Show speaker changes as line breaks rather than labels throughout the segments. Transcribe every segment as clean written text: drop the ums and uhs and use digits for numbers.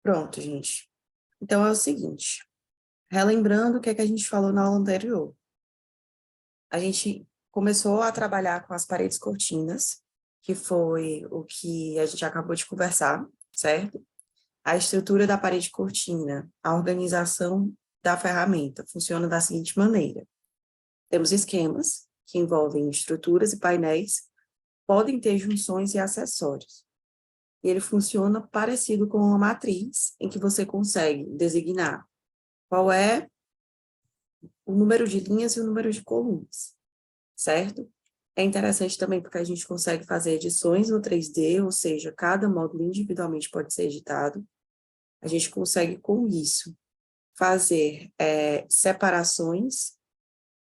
Pronto, gente. Então, é o seguinte, relembrando o que é que a gente falou na aula anterior. A gente começou a trabalhar com as paredes cortinas, que foi o que a gente acabou de conversar, certo? A estrutura da parede cortina, a organização da ferramenta, funciona da seguinte maneira. Temos esquemas, que envolvem estruturas e painéis, podem ter junções e acessórios. E ele funciona parecido com uma matriz, em que você consegue designar qual é o número de linhas e o número de colunas, certo? É interessante também porque a gente consegue fazer edições no 3D, ou seja, cada módulo individualmente pode ser editado. A gente consegue, com isso, fazer separações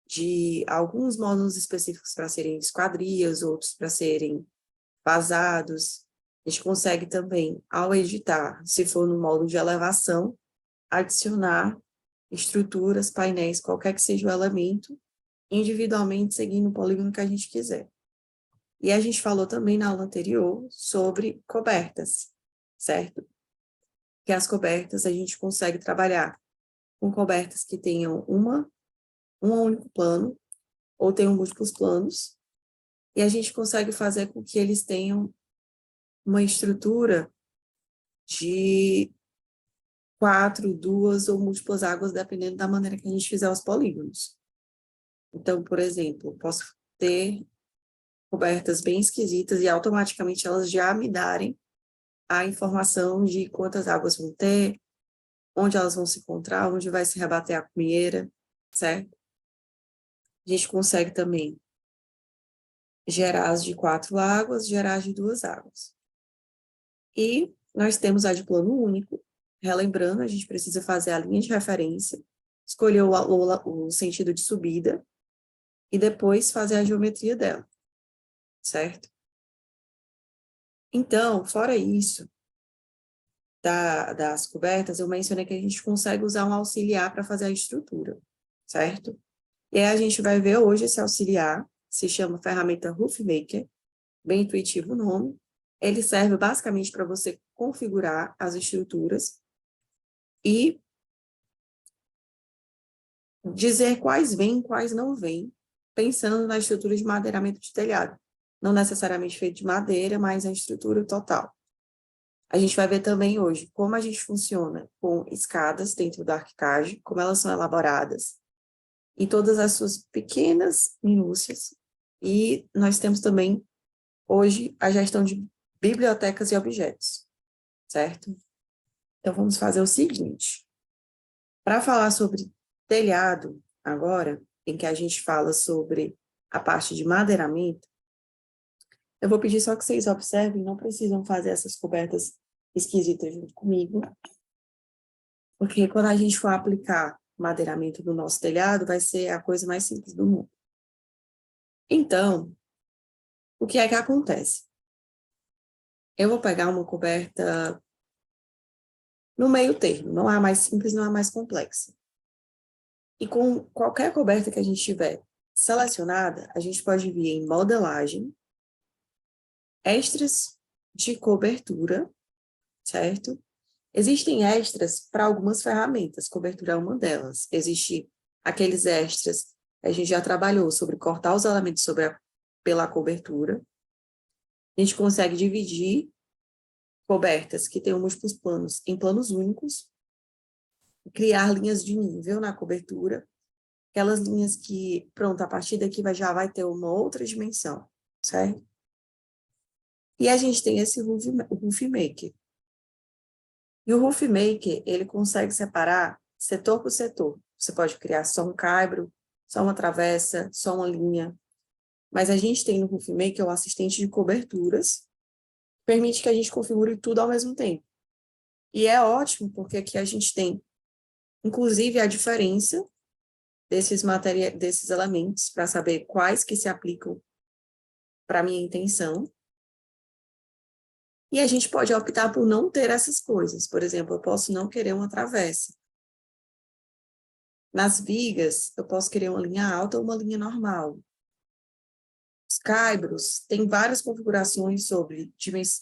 de alguns módulos específicos para serem esquadrias, outros para serem vazados. A gente consegue também, ao editar, se for no módulo de elevação, adicionar estruturas, painéis, qualquer que seja o elemento, individualmente seguindo o polígono que a gente quiser. E a gente falou também na aula anterior sobre cobertas, certo? Que as cobertas a gente consegue trabalhar com cobertas que tenham um único plano, ou tenham múltiplos planos, e a gente consegue fazer com que eles tenham uma estrutura de 4, 2 ou múltiplas águas, dependendo da maneira que a gente fizer os polígonos. Então, por exemplo, posso ter cobertas bem esquisitas e automaticamente elas já me darem a informação de quantas águas vão ter, onde elas vão se encontrar, onde vai se rebater a cunheira, certo? A gente consegue também gerar as de 4 águas, gerar as de 2 águas. E nós temos a de plano único. Relembrando, a gente precisa fazer a linha de referência, escolher o sentido de subida e depois fazer a geometria dela, certo? Então, fora isso, das cobertas, eu mencionei que a gente consegue usar um auxiliar para fazer a estrutura, certo? E aí a gente vai ver hoje esse auxiliar, se chama ferramenta Roof Maker, bem intuitivo o nome. Ele serve basicamente para você configurar as estruturas e dizer quais vêm e quais não vêm, pensando na estrutura de madeiramento de telhado. Não necessariamente feito de madeira, mas a estrutura total. A gente vai ver também hoje como a gente funciona com escadas dentro da ArchiCAD, como elas são elaboradas, e todas as suas pequenas minúcias. E nós temos também, hoje, a gestão de bibliotecas e objetos, certo? Então, vamos fazer o seguinte. Para falar sobre telhado, agora, em que a gente fala sobre a parte de madeiramento, eu vou pedir só que vocês observem, não precisam fazer essas cobertas esquisitas junto comigo, porque quando a gente for aplicar madeiramento no nosso telhado, vai ser a coisa mais simples do mundo. Então, o que é que acontece? Eu vou pegar uma coberta no meio termo, não é a mais simples, não é a mais complexa. E com qualquer coberta que a gente tiver selecionada, a gente pode vir em modelagem, extras de cobertura, certo? Existem extras para algumas ferramentas, cobertura é uma delas. Existem aqueles extras, a gente já trabalhou sobre cortar os elementos pela cobertura. A gente consegue dividir cobertas que tenham múltiplos planos em planos únicos, criar linhas de nível na cobertura, aquelas linhas que, pronto, a partir daqui já vai ter uma outra dimensão, certo? E a gente tem esse Roof Maker. E o Roof Maker, ele consegue separar setor por setor. Você pode criar só um caibro, só uma travessa, só uma linha. Mas a gente tem no Roof Maker o assistente de coberturas, permite que a gente configure tudo ao mesmo tempo. E é ótimo, porque aqui a gente tem, inclusive, a diferença desses elementos, para saber quais que se aplicam para a minha intenção. E a gente pode optar por não ter essas coisas. Por exemplo, eu posso não querer uma travessa. Nas vigas, eu posso querer uma linha alta ou uma linha normal. Os caibros têm várias configurações sobre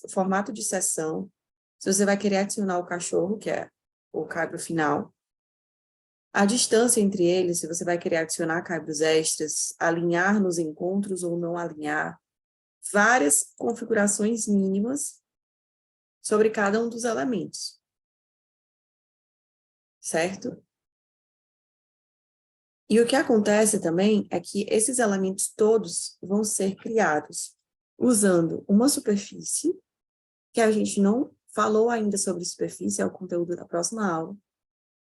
formato de seção, Se você vai querer adicionar o cachorro, que é o caibro final, a distância entre eles, se você vai querer adicionar caibros extras, alinhar nos encontros ou não alinhar, várias configurações mínimas sobre cada um dos elementos, certo? E o que acontece também é que esses elementos todos vão ser criados usando uma superfície, que a gente não falou ainda sobre superfície, é o conteúdo da próxima aula,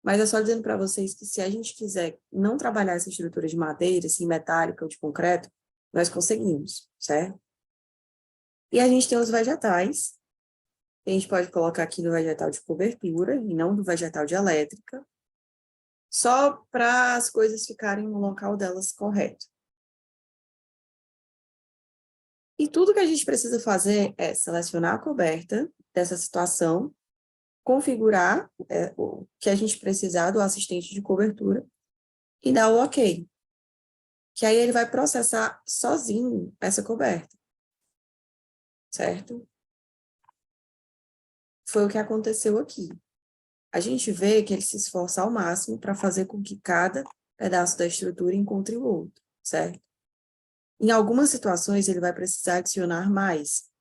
mas é só dizendo para vocês que se a gente quiser não trabalhar essa estrutura de madeira, assim, metálica ou de concreto, nós conseguimos, certo? E a gente tem os vegetais, que a gente pode colocar aqui no vegetal de cobertura e não no vegetal de elétrica, só para as coisas ficarem no local delas correto. E tudo que a gente precisa fazer é selecionar a coberta dessa situação, configurar o que a gente precisar do assistente de cobertura e dar o OK. Que aí ele vai processar sozinho essa coberta. Certo? Foi o que aconteceu aqui. A gente vê que ele se esforça ao máximo para fazer com que cada pedaço da estrutura encontre o outro, certo? Em algumas situações, ele vai precisar adicionar mais,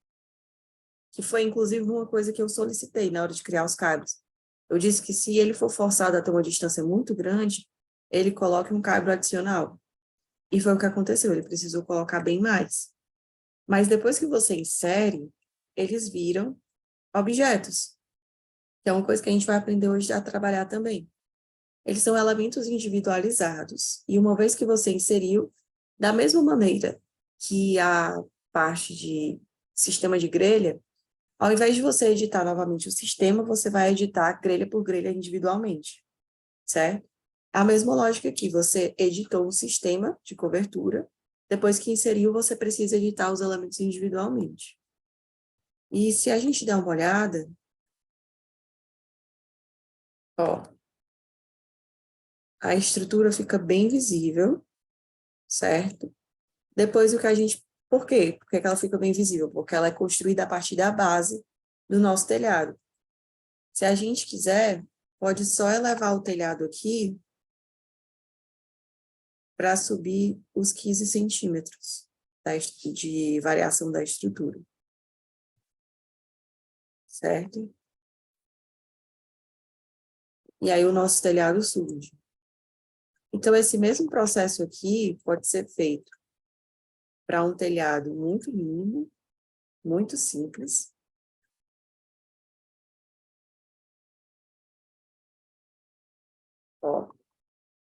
que foi, inclusive, uma coisa que eu solicitei na hora de criar os cabos. Eu disse que se ele for forçado a ter uma distância muito grande, ele coloque um cabo adicional. E foi o que aconteceu, ele precisou colocar bem mais. Mas depois que você insere, eles viram objetos, que é uma coisa que a gente vai aprender hoje a trabalhar também. Eles são elementos individualizados, e uma vez que você inseriu, da mesma maneira que a parte de sistema de grelha, ao invés de você editar novamente o sistema, você vai editar grelha por grelha individualmente, certo? A mesma lógica aqui, você editou o sistema de cobertura, depois que inseriu, você precisa editar os elementos individualmente. E se a gente der uma olhada, ó, a estrutura fica bem visível, certo? Depois o que a gente... Por quê? Porque ela fica bem visível? Porque ela é construída a partir da base do nosso telhado. Se a gente quiser, pode só elevar o telhado aqui para subir os 15 centímetros de variação da estrutura. Certo? E aí o nosso telhado surge. Então, esse mesmo processo aqui pode ser feito para um telhado muito mínimo, muito simples. Ó,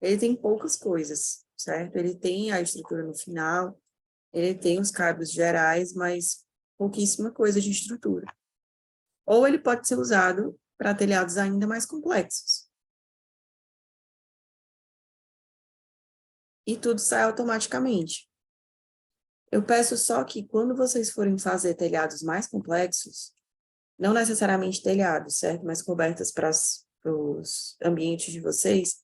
ele tem poucas coisas, certo? Ele tem a estrutura no final, ele tem os cabos gerais, mas pouquíssima coisa de estrutura. Ou ele pode ser usado para telhados ainda mais complexos. E tudo sai automaticamente. Eu peço só que quando vocês forem fazer telhados mais complexos, não necessariamente telhados, certo? Mas cobertas para os ambientes de vocês,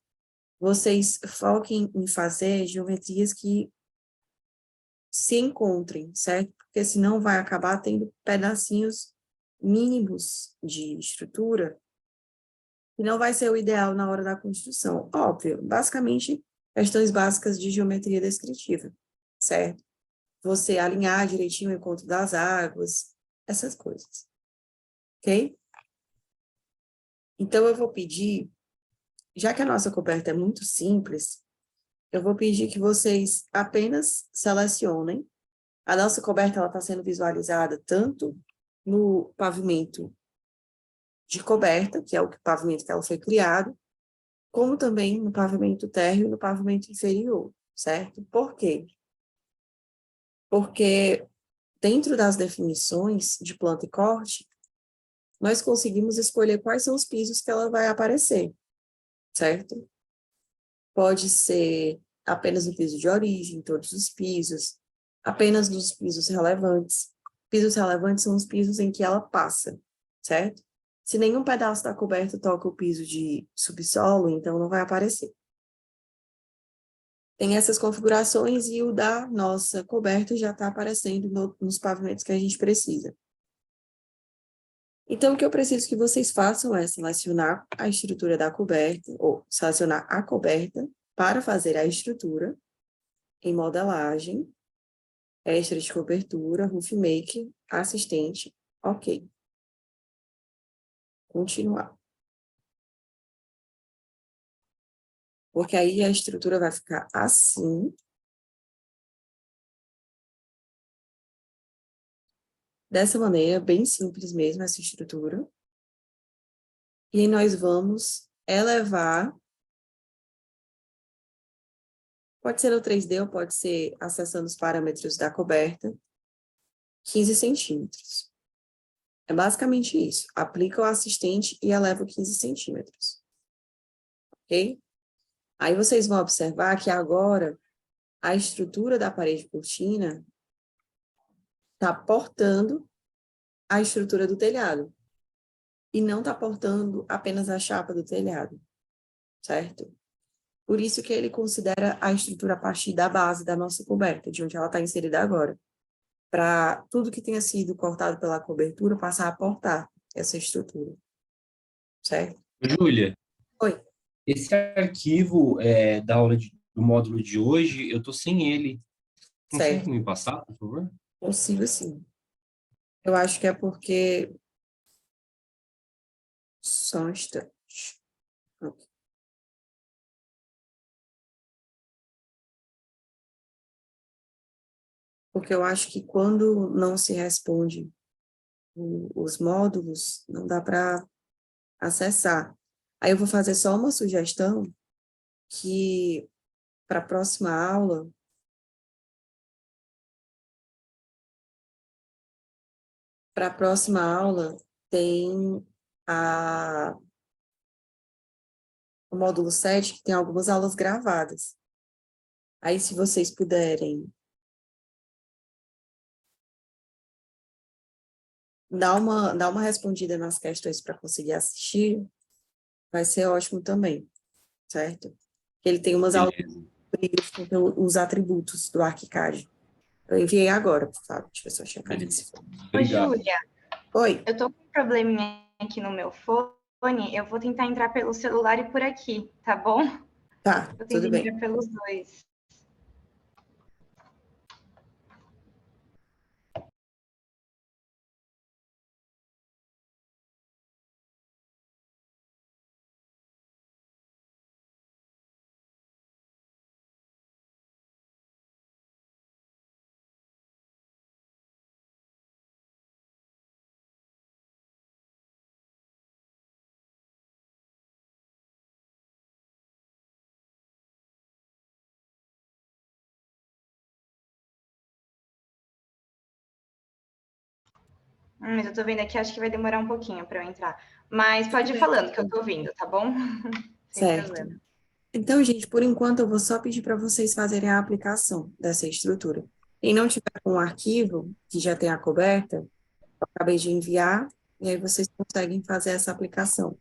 vocês foquem em fazer geometrias que se encontrem, certo? Porque senão vai acabar tendo pedacinhos mínimos de estrutura e não vai ser o ideal na hora da construção. Óbvio, basicamente, questões básicas de geometria descritiva, certo? Você alinhar direitinho o encontro das águas, essas coisas, ok? Então, eu vou pedir, já que a nossa coberta é muito simples, eu vou pedir que vocês apenas selecionem. A nossa coberta está sendo visualizada tanto no pavimento de coberta, que é o pavimento que ela foi criado, como também no pavimento térreo e no pavimento inferior, certo? Por quê? Porque dentro das definições de planta e corte, nós conseguimos escolher quais são os pisos que ela vai aparecer, certo? Pode ser apenas no piso de origem, todos os pisos, apenas nos pisos relevantes. Pisos relevantes são os pisos em que ela passa, certo? Se nenhum pedaço da coberta toca o piso de subsolo, então não vai aparecer. Tem essas configurações e o da nossa coberta já está aparecendo nos pavimentos que a gente precisa. Então, o que eu preciso que vocês façam é selecionar a estrutura da coberta, ou selecionar a coberta para fazer a estrutura em modelagem, extra de cobertura, roof maker, assistente, ok. Continuar. Porque aí a estrutura vai ficar assim. Dessa maneira, bem simples mesmo essa estrutura. E aí nós vamos elevar, pode ser no 3D ou pode ser acessando os parâmetros da coberta, 15 centímetros. É basicamente isso. Aplica o assistente e eleva 15 centímetros. Ok? Aí vocês vão observar que agora a estrutura da parede cortina está portando a estrutura do telhado. E não está portando apenas a chapa do telhado. Certo? Por isso que ele considera a estrutura a partir da base da nossa coberta, de onde ela está inserida agora. Para tudo que tenha sido cortado pela cobertura passar a portar essa estrutura. Certo?
Júlia,
Oi.
esse arquivo da aula do módulo de hoje, eu tô sem ele. Consegue
Certo.
me passar, por favor?
Consigo sim. Eu acho que é porque... Só um instante. Ok. Porque eu acho que quando não se responde os módulos, não dá para acessar. Aí eu vou fazer só uma sugestão que para a próxima aula, tem o módulo 7, que tem algumas aulas gravadas. Aí, se vocês puderem dar uma respondida nas questões para conseguir assistir, vai ser ótimo também, certo? Ele tem umas aulas
Beleza.
sobre os atributos do ArchiCAD. Eu enviei agora, Fábio, deixa eu ver se eu checar aqui.
Beleza.
Ô,
Obrigado.
Júlia,
Oi,
eu tô com um probleminha aqui no meu fone, eu vou tentar entrar pelo celular e por aqui, tá bom?
tá,
Eu tento
tudo bem.
entrar pelos dois. Mas eu tô vendo aqui, acho que vai demorar um pouquinho para eu entrar. Mas pode ir falando que eu tô ouvindo, tá bom? Sem
Certo.
problema.
Então, gente, por enquanto eu vou só pedir para vocês fazerem a aplicação dessa estrutura. Quem não tiver com o arquivo, que já tem a coberta, eu acabei de enviar, e aí vocês conseguem fazer essa aplicação.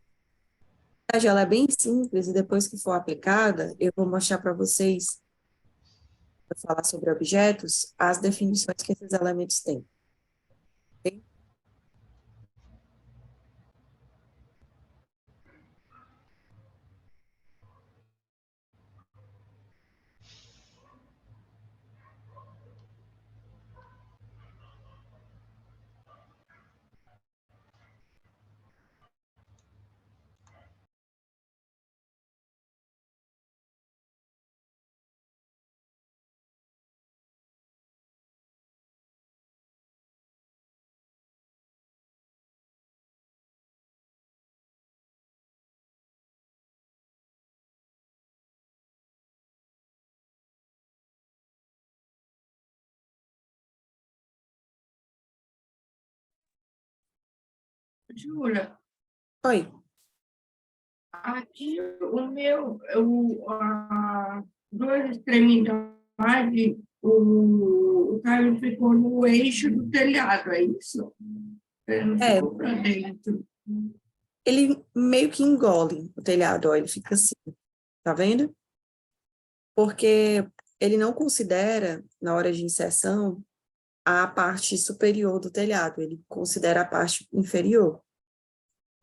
Ela é bem simples, e depois que for aplicada, eu vou mostrar para vocês, para falar sobre objetos, as definições que esses elementos têm. Ok?
Júlia,
Oi.
aqui a duas extremidades, o Caio ficou no eixo do telhado, é isso? Ele não
É,
ficou para dentro.
ele meio que engole o telhado, ó, ele fica assim, tá vendo? Porque ele não considera, na hora de inserção, a parte superior do telhado, ele considera a parte inferior.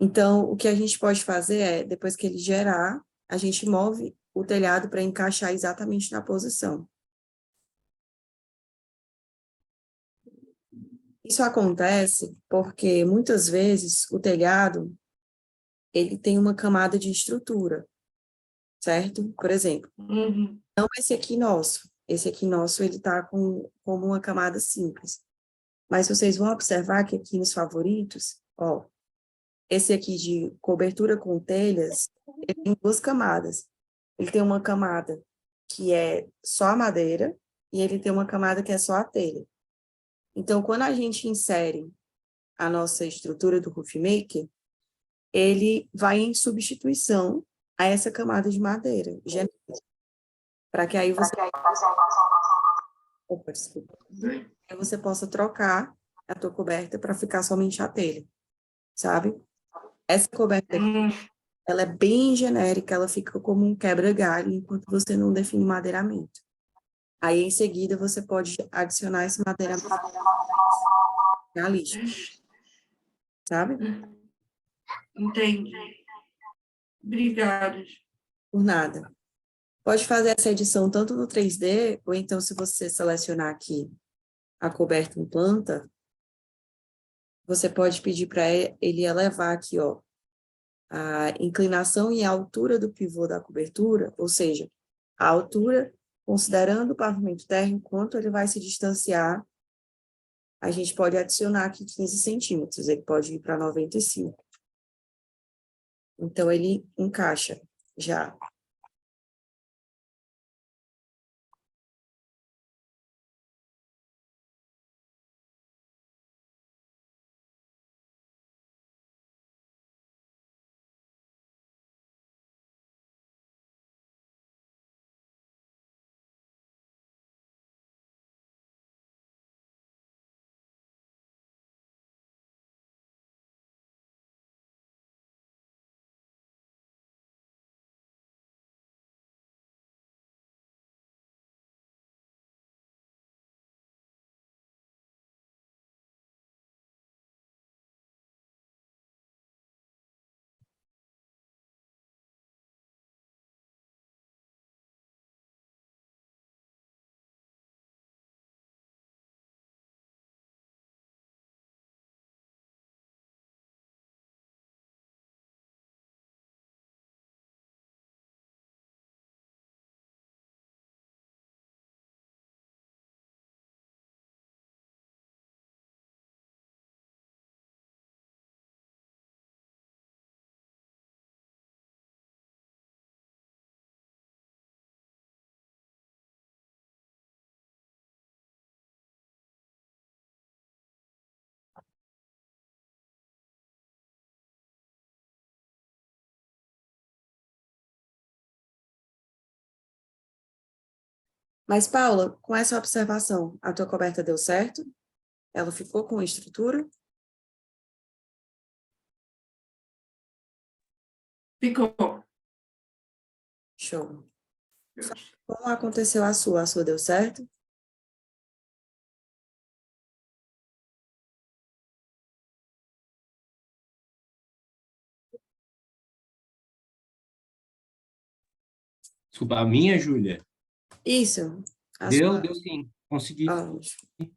Então, o que a gente pode fazer é, depois que ele gerar, a gente move o telhado para encaixar exatamente na posição. Isso acontece porque, muitas vezes, o telhado, ele tem uma camada de estrutura, certo? Por exemplo,
Uhum.
não esse aqui nosso. Esse aqui nosso, ele está como uma camada simples. Mas vocês vão observar que aqui nos favoritos, ó, esse aqui de cobertura com telhas, ele tem duas camadas. Ele tem uma camada que é só a madeira e ele tem uma camada que é só a telha. Então, quando a gente insere a nossa estrutura do roof maker, ele vai em substituição a essa camada de madeira, para que aí você... Opa, desculpa. Aí você possa trocar a tua coberta para ficar somente a telha, sabe? Essa coberta aqui,
Uhum.
ela é bem genérica, ela fica como um quebra-galho enquanto você não define madeiramento. Aí, em seguida, você pode adicionar esse madeiramento na lista, sabe?
Entendi. Obrigada.
Por nada. Pode fazer essa edição tanto no 3D, ou então, se você selecionar aqui a coberta em planta, você pode pedir para ele elevar aqui, ó, a inclinação e a altura do pivô da cobertura, ou seja, a altura, considerando o pavimento térreo, quanto ele vai se distanciar, a gente pode adicionar aqui 15 centímetros, ele pode ir para 95. Então, ele encaixa já. Mas, Paula, com essa observação, a tua coberta deu certo? Ela ficou com a estrutura?
Ficou.
Show. Como aconteceu a sua? A sua deu certo?
Desculpa, a minha, Júlia?
Isso. A
Deu,
sua...
deu sim. Consegui.
Ótimo.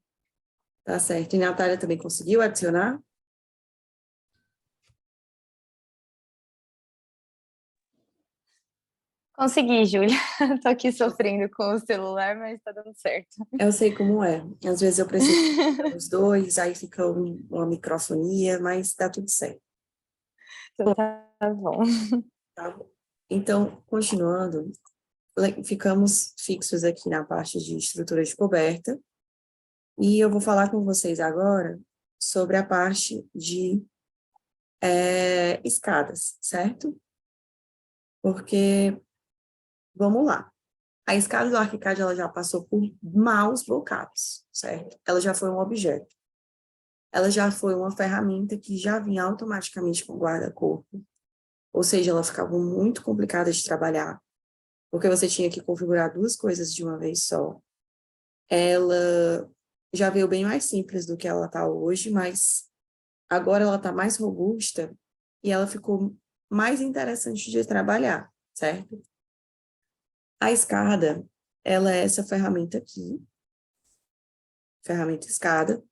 Tá certo. E a Natália também conseguiu adicionar?
Consegui, Júlia. Tô aqui sofrendo com o celular, mas tá dando certo.
Eu sei como é. Às vezes eu preciso os dois, aí fica uma microfonia, mas dá tudo certo.
Então tá bom.
Tá? Então, continuando, ficamos fixos aqui na parte de estrutura de coberta, e eu vou falar com vocês agora sobre a parte de escadas, certo? Porque, vamos lá, a escada do ArchiCAD ela já passou por maus bocados, certo? Ela já foi um objeto. Ela já foi uma ferramenta que já vinha automaticamente com guarda-corpo, ou seja, ela ficava muito complicada de trabalhar, porque você tinha que configurar duas coisas de uma vez só. Ela já veio bem mais simples do que ela está hoje, mas agora ela está mais robusta e ela ficou mais interessante de trabalhar, certo? A escada, ela é essa ferramenta aqui, ferramenta escada,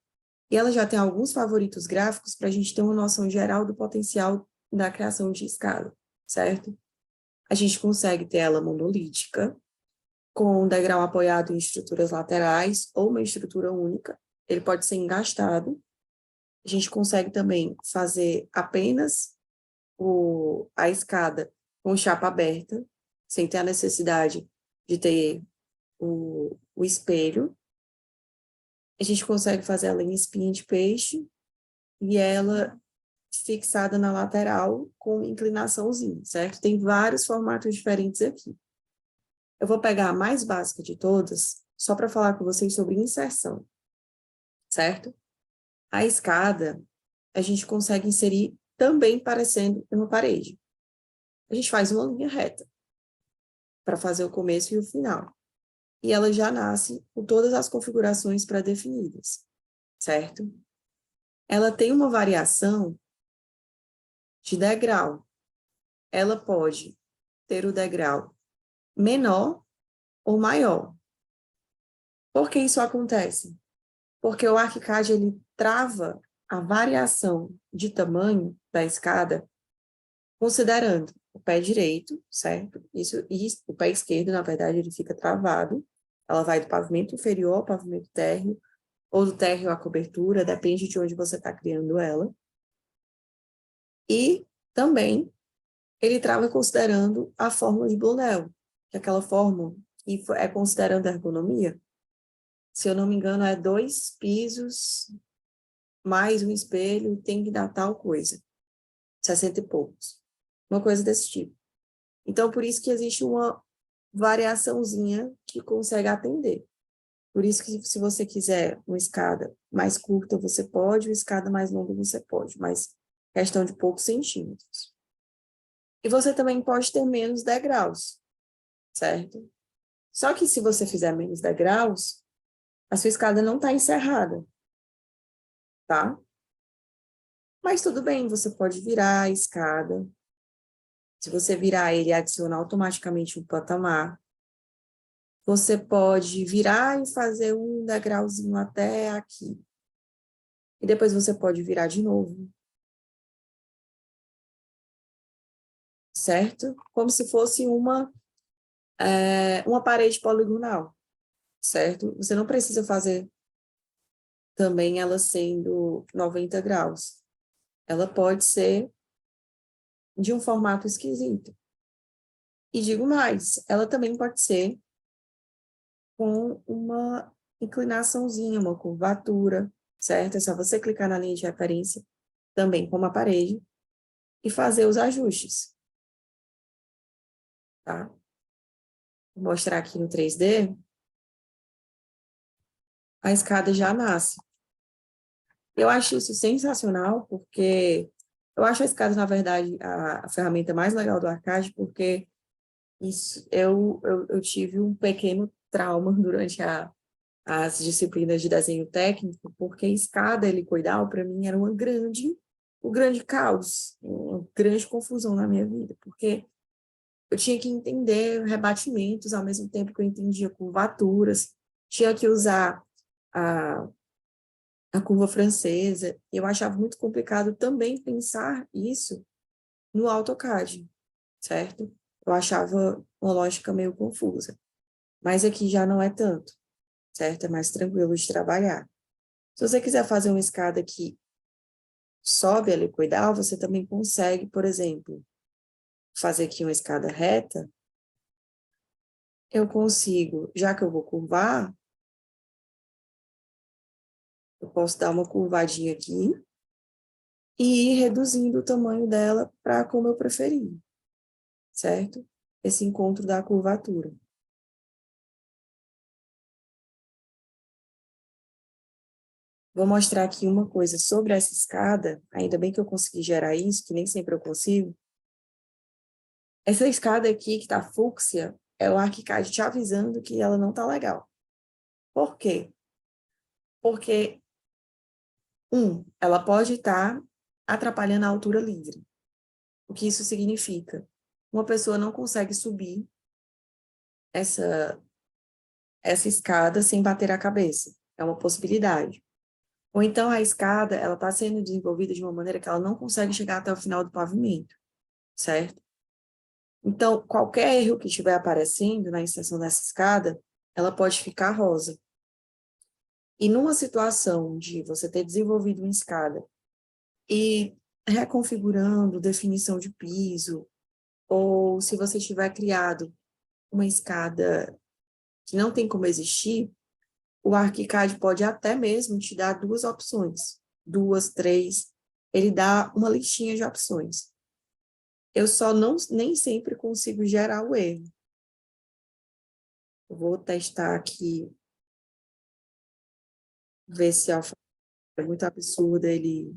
e ela já tem alguns favoritos gráficos para a gente ter uma noção geral do potencial da criação de escada, certo? A gente consegue ter ela monolítica, com um degrau apoiado em estruturas laterais ou uma estrutura única. Ele pode ser engastado. A gente consegue também fazer apenas a escada com chapa aberta, sem ter a necessidade de ter o espelho. A gente consegue fazer ela em espinha de peixe e ela fixada na lateral com inclinaçãozinha, certo? Tem vários formatos diferentes aqui. Eu vou pegar a mais básica de todas, só para falar com vocês sobre inserção, certo? A escada, a gente consegue inserir também parecendo uma parede. A gente faz uma linha reta para fazer o começo e o final. E ela já nasce com todas as configurações pré-definidas, certo? Ela tem uma variação de degrau. Ela pode ter o degrau menor ou maior. Por que isso acontece? Porque o ArchiCAD, ele trava a variação de tamanho da escada considerando o pé direito, certo? E o pé esquerdo, na verdade, ele fica travado. Ela vai do pavimento inferior ao pavimento térreo, ou do térreo à cobertura, depende de onde você está criando ela. E também ele trava considerando a fórmula de Blundell, que é aquela fórmula que é considerando a ergonomia. Se eu não me engano, é 2 pisos mais um espelho, tem que dar tal coisa. 60 e poucos. Uma coisa desse tipo. Então, por isso que existe uma variaçãozinha que consegue atender. Por isso que, se você quiser uma escada mais curta, você pode, uma escada mais longa, você pode, mas questão de poucos centímetros. E você também pode ter menos degraus, certo? Só que se você fizer menos degraus, a sua escada não está encerrada, tá? Mas tudo bem, você pode virar a escada. Se você virar ele, adiciona automaticamente um patamar. Você pode virar e fazer um degrauzinho até aqui. E depois você pode virar de novo. Certo? Como se fosse uma parede poligonal. Certo? Você não precisa fazer também ela sendo 90 graus. Ela pode ser de um formato esquisito. E digo mais, ela também pode ser com uma inclinaçãozinha, uma curvatura, certo? É só você clicar na linha de referência, também como a parede, e fazer os ajustes, tá? Vou mostrar aqui no 3D. A escada já nasce. Eu acho isso sensacional, porque eu acho a escada, na verdade, a ferramenta mais legal do ArchiCAD, porque eu tive um pequeno trauma durante as disciplinas de desenho técnico, porque a escada helicoidal, para mim, era um grande caos, uma grande confusão na minha vida, porque eu tinha que entender rebatimentos ao mesmo tempo que eu entendia curvaturas, tinha que usar a curva francesa, e eu achava muito complicado também pensar isso no AutoCAD, certo? Eu achava uma lógica meio confusa, mas aqui já não é tanto, certo? É mais tranquilo de trabalhar. Se você quiser fazer uma escada que sobe a helicoidal, você também consegue, por exemplo, fazer aqui uma escada reta. Eu consigo, já que eu vou curvar, eu posso dar uma curvadinha aqui e ir reduzindo o tamanho dela para como eu preferir, certo? Esse encontro da curvatura. Vou mostrar aqui uma coisa sobre essa escada, ainda bem que eu consegui gerar isso, que nem sempre eu consigo. Essa escada aqui, que está fúcsia, é o ArchiCAD te avisando que ela não está legal. Por quê? Porque, ela pode estar atrapalhando a altura livre, O que isso significa? Uma pessoa não consegue subir essa escada sem bater a cabeça. É uma possibilidade. Ou então a escada, ela está sendo desenvolvida de uma maneira que ela não consegue chegar até o final do pavimento, certo? Então, qualquer erro que estiver aparecendo na extensão dessa escada, ela pode ficar rosa. E numa situação de você ter desenvolvido uma escada e reconfigurando definição de piso, ou se você tiver criado uma escada que não tem como existir, o ArchiCAD pode até mesmo te dar duas opções, 2, 3, ele dá uma listinha de opções. Eu só nem sempre consigo gerar o erro. Eu vou testar aqui, ver se é muito absurdo, ele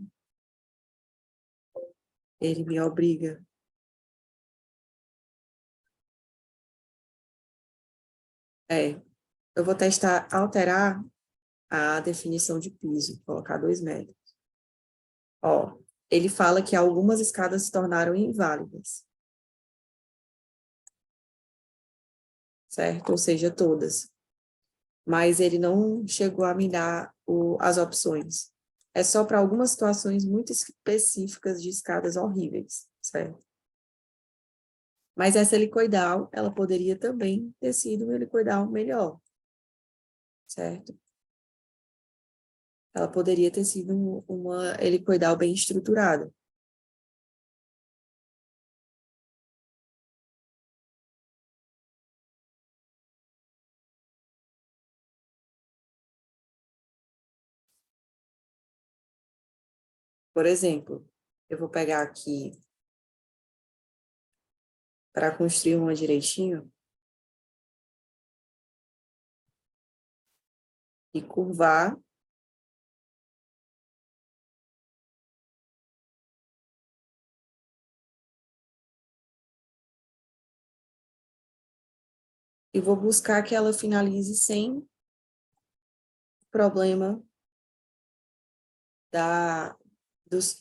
me obriga. Eu vou testar, alterar a definição de piso, colocar 2 metros. Ó, ele fala que algumas escadas se tornaram inválidas. Certo? Ou seja, todas. Mas ele não chegou a me dar as opções. É só para algumas situações muito específicas de escadas horríveis, certo? Mas essa helicoidal, ela poderia também ter sido uma helicoidal melhor, certo? Ela poderia ter sido uma helicoidal bem estruturada. Por exemplo, eu vou pegar aqui para construir uma direitinho e curvar e vou buscar que ela finalize sem problema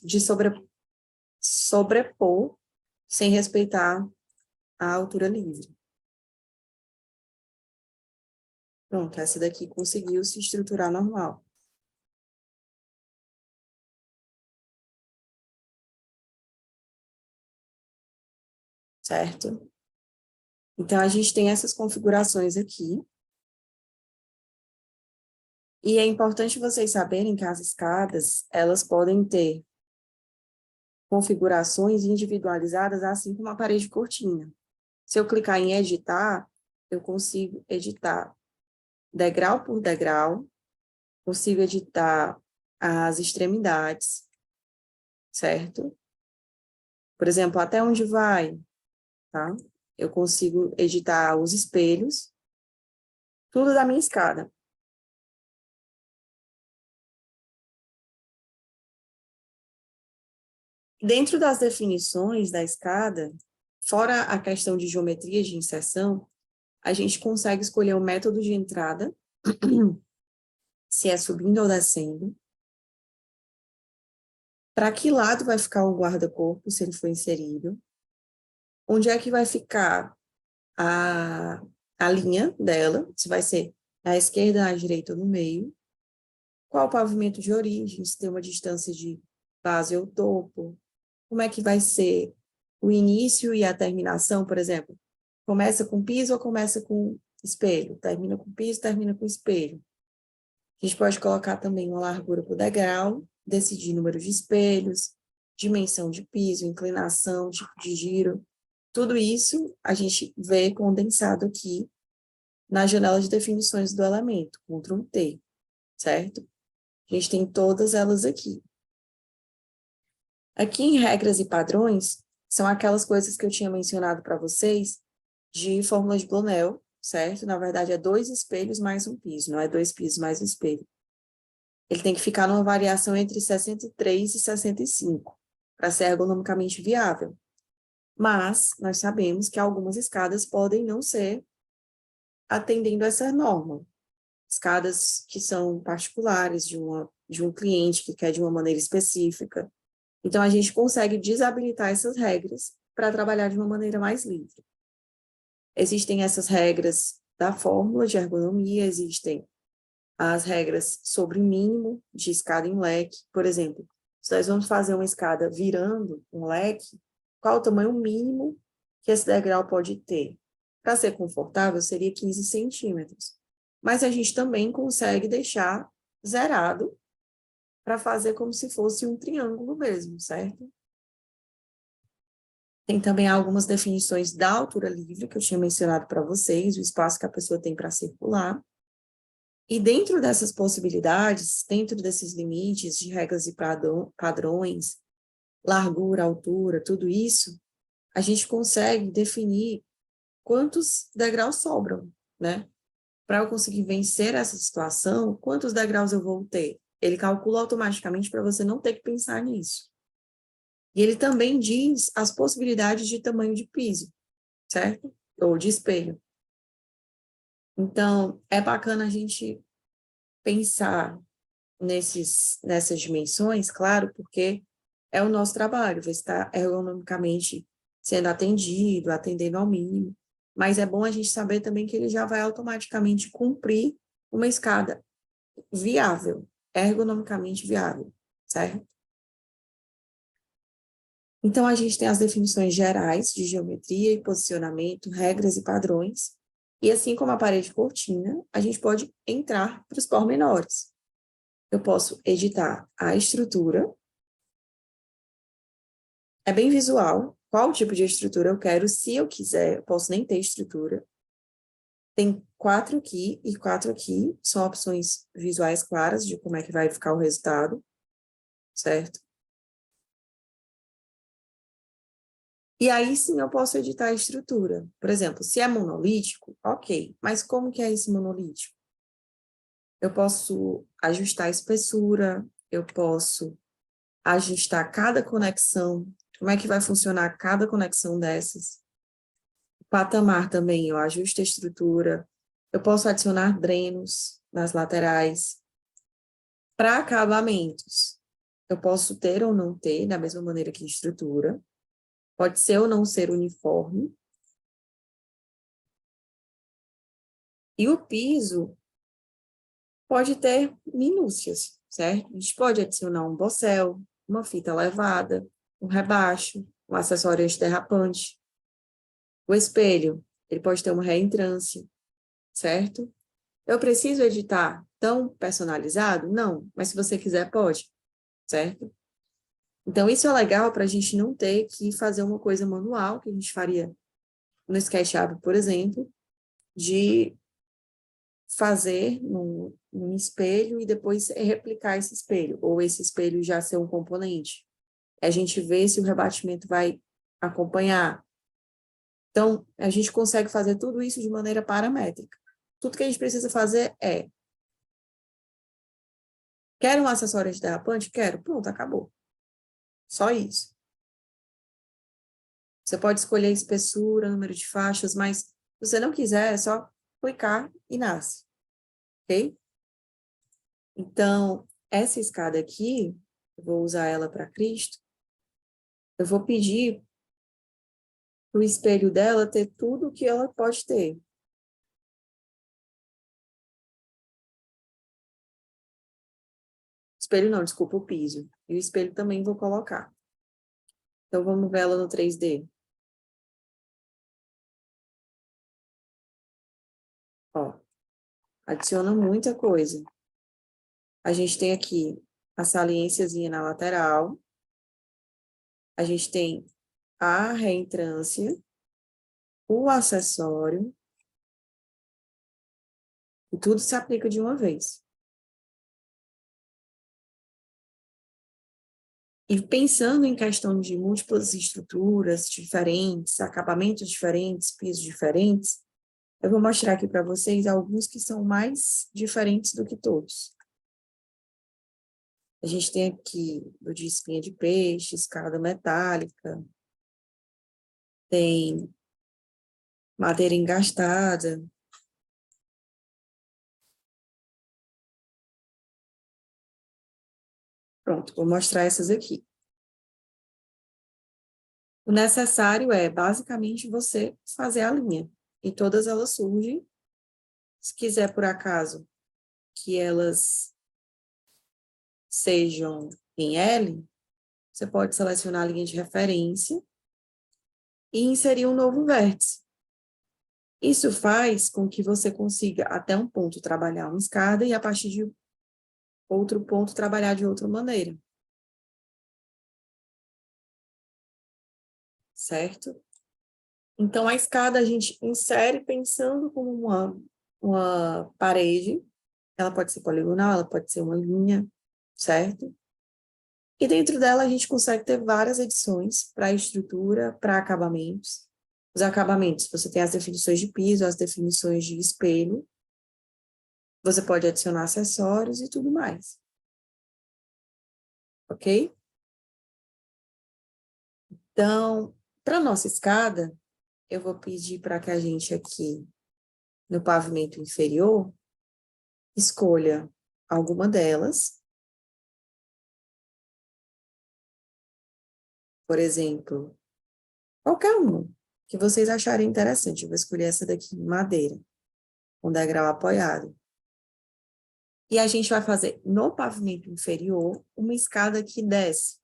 de sobrepor sem respeitar a altura livre. Pronto, essa daqui conseguiu se estruturar normal. Certo? Então, a gente tem essas configurações aqui. E é importante vocês saberem que as escadas, elas podem ter configurações individualizadas, assim como a parede de cortina. Se eu clicar em editar, eu consigo editar degrau por degrau, consigo editar as extremidades, certo? Por exemplo, até onde vai, tá? Eu consigo editar os espelhos, tudo da minha escada. Dentro das definições da escada, fora a questão de geometria de inserção, a gente consegue escolher o método de entrada, se é subindo ou descendo, para que lado vai ficar o guarda-corpo, se ele for inserido, onde é que vai ficar a linha dela, se vai ser à esquerda, à direita ou no meio, qual o pavimento de origem, se tem uma distância de base ou topo, como é que vai ser o início e a terminação, por exemplo, começa com piso ou começa com espelho, termina com piso, termina com espelho. A gente pode colocar também uma largura por degrau, decidir número de espelhos, dimensão de piso, inclinação, tipo de giro. Tudo isso a gente vê condensado aqui na janela de definições do elemento, Ctrl T, certo? A gente tem todas elas aqui. Aqui em regras e padrões, são aquelas coisas que eu tinha mencionado para vocês de fórmula de Brunel, certo? Na verdade, é 2 espelhos mais um piso, não é 2 pisos mais um espelho. Ele tem que ficar numa variação entre 63 e 65, para ser ergonomicamente viável. Mas nós sabemos que algumas escadas podem não ser atendendo essa norma. Escadas que são particulares de um cliente que quer de uma maneira específica. Então, a gente consegue desabilitar essas regras para trabalhar de uma maneira mais livre. Existem essas regras da fórmula de ergonomia, existem as regras sobre o mínimo de escada em leque. Por exemplo, se nós vamos fazer uma escada virando um leque, qual o tamanho mínimo que esse degrau pode ter? Para ser confortável, seria 15 centímetros. Mas a gente também consegue deixar zerado para fazer como se fosse um triângulo mesmo, certo? Tem também algumas definições da altura livre, que eu tinha mencionado para vocês, o espaço que a pessoa tem para circular. E dentro dessas possibilidades, dentro desses limites de regras e padrões, largura, altura, tudo isso, a gente consegue definir quantos degraus sobram, né? Para eu conseguir vencer essa situação, quantos degraus eu vou ter? Ele calcula automaticamente para você não ter que pensar nisso. E ele também diz as possibilidades de tamanho de piso, certo? Ou de espelho. Então, é bacana a gente pensar nessas dimensões, claro, porque é o nosso trabalho, vai estar ergonomicamente sendo atendido, atendendo ao mínimo, mas é bom a gente saber também que ele já vai automaticamente cumprir uma escada viável, ergonomicamente viável, certo? Então, a gente tem as definições gerais de geometria e posicionamento, regras e padrões, e assim como a parede cortina, a gente pode entrar para os pormenores. Eu posso editar a estrutura, é bem visual, qual tipo de estrutura eu quero, se eu quiser, eu posso nem ter estrutura. Tem 4 aqui e 4 aqui, são opções visuais claras de como é que vai ficar o resultado, certo? E aí sim eu posso editar a estrutura. Por exemplo, se é monolítico, ok, mas como que é esse monolítico? Eu posso ajustar a espessura, eu posso ajustar cada conexão, como é que vai funcionar cada conexão dessas. O patamar também, eu ajusto a estrutura, eu posso adicionar drenos nas laterais. Para acabamentos, eu posso ter ou não ter, da mesma maneira que estrutura, pode ser ou não ser uniforme. E o piso pode ter minúcias, certo? A gente pode adicionar um bossel, uma fita levada, um rebaixo, um acessório antiderrapante. O espelho, ele pode ter uma reentrância, certo? Eu preciso editar tão personalizado? Não, mas se você quiser, pode, certo? Então, isso é legal para a gente não ter que fazer uma coisa manual, que a gente faria no SketchUp, por exemplo, de fazer num espelho e depois replicar esse espelho, ou esse espelho já ser um componente. A gente vê se o rebatimento vai acompanhar. Então, a gente consegue fazer tudo isso de maneira paramétrica. Tudo que a gente precisa fazer é: quero um acessório antiderrapante? Quero. Pronto, acabou. Só isso. Você pode escolher espessura, número de faixas, mas se você não quiser, é só clicar e nasce. Ok? Então, essa escada aqui, eu vou usar ela para Cristo, eu vou pedir para o espelho dela ter tudo o que ela pode ter. Espelho não, desculpa, o piso. E o espelho também vou colocar. Então, vamos ver ela no 3D. Ó, adiciona muita coisa. A gente tem aqui a saliênciazinha na lateral. A gente tem a reentrância, o acessório, e tudo se aplica de uma vez. E pensando em questão de múltiplas estruturas diferentes, acabamentos diferentes, pisos diferentes, eu vou mostrar aqui para vocês alguns que são mais diferentes do que todos. A gente tem aqui o de espinha de peixe, escada metálica, tem madeira engastada. Pronto, vou mostrar essas aqui. O necessário é, basicamente, você fazer a linha. E todas elas surgem. Se quiser, por acaso, que elas sejam em L, você pode selecionar a linha de referência e inserir um novo vértice. Isso faz com que você consiga, até um ponto, trabalhar uma escada e, a partir de outro ponto, trabalhar de outra maneira. Certo? Então, a escada a gente insere pensando como uma parede. Ela pode ser poligonal, ela pode ser uma linha, certo? E dentro dela a gente consegue ter várias edições para estrutura, para acabamentos. Os acabamentos, você tem as definições de piso, as definições de espelho. Você pode adicionar acessórios e tudo mais. Ok? Então, para nossa escada, eu vou pedir para que a gente aqui, no pavimento inferior, escolha alguma delas. Por exemplo, qualquer uma que vocês acharem interessante. Eu vou escolher essa daqui, madeira, com degrau apoiado. E a gente vai fazer no pavimento inferior uma escada que desce,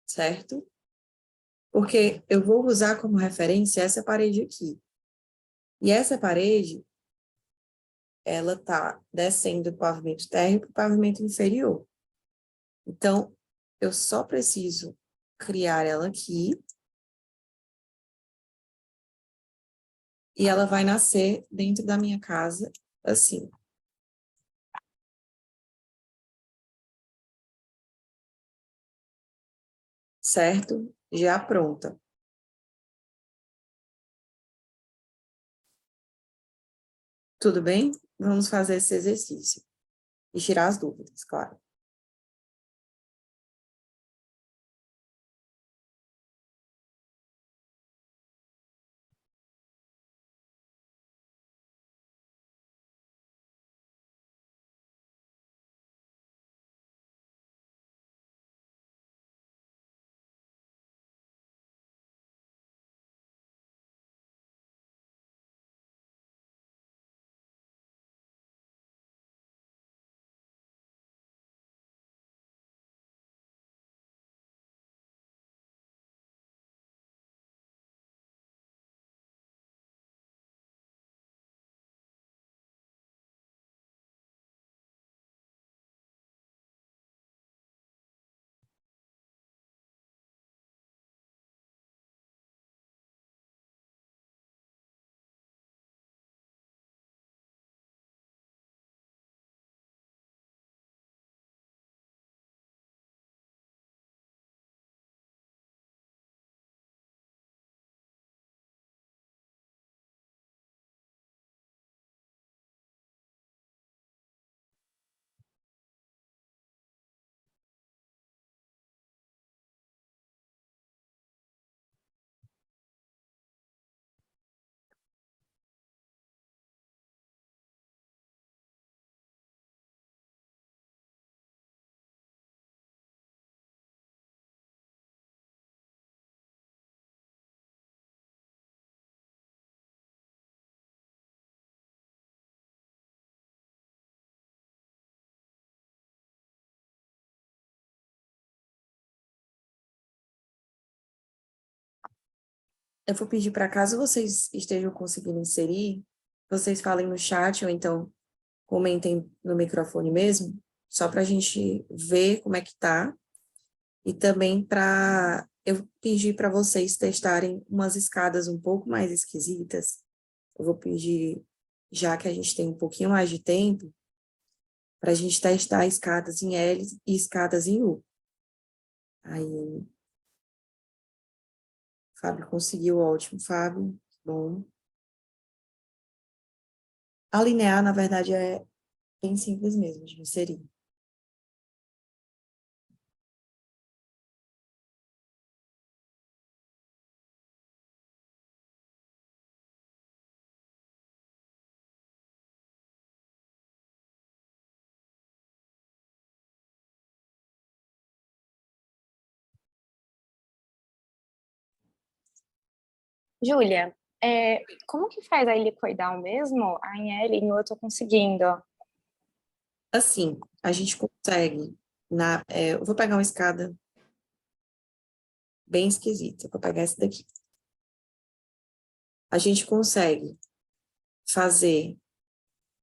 certo? Porque eu vou usar como referência essa parede aqui. E essa parede, ela tá descendo do pavimento térreo para o pavimento inferior. Então, eu só preciso criar ela aqui. E ela vai nascer dentro da minha casa, assim. Certo? Já pronta. Tudo bem? Vamos fazer esse exercício. E tirar as dúvidas, claro. Eu vou pedir para, caso vocês estejam conseguindo inserir, vocês falem no chat ou então comentem no microfone mesmo, só para a gente ver como é que tá. E também para eu pedir para vocês testarem umas escadas um pouco mais esquisitas. Eu vou pedir, já que a gente tem um pouquinho mais de tempo, para a gente testar escadas em L e escadas em U. Aí, Fábio conseguiu, ótimo, Fábio, bom. Alinear, na verdade, é bem simples mesmo de inserir.
Júlia, como que faz a helicoidal mesmo? A em L, em U eu tô conseguindo.
Assim, a gente consegue, eu vou pegar uma escada bem esquisita, vou pegar essa daqui. A gente consegue fazer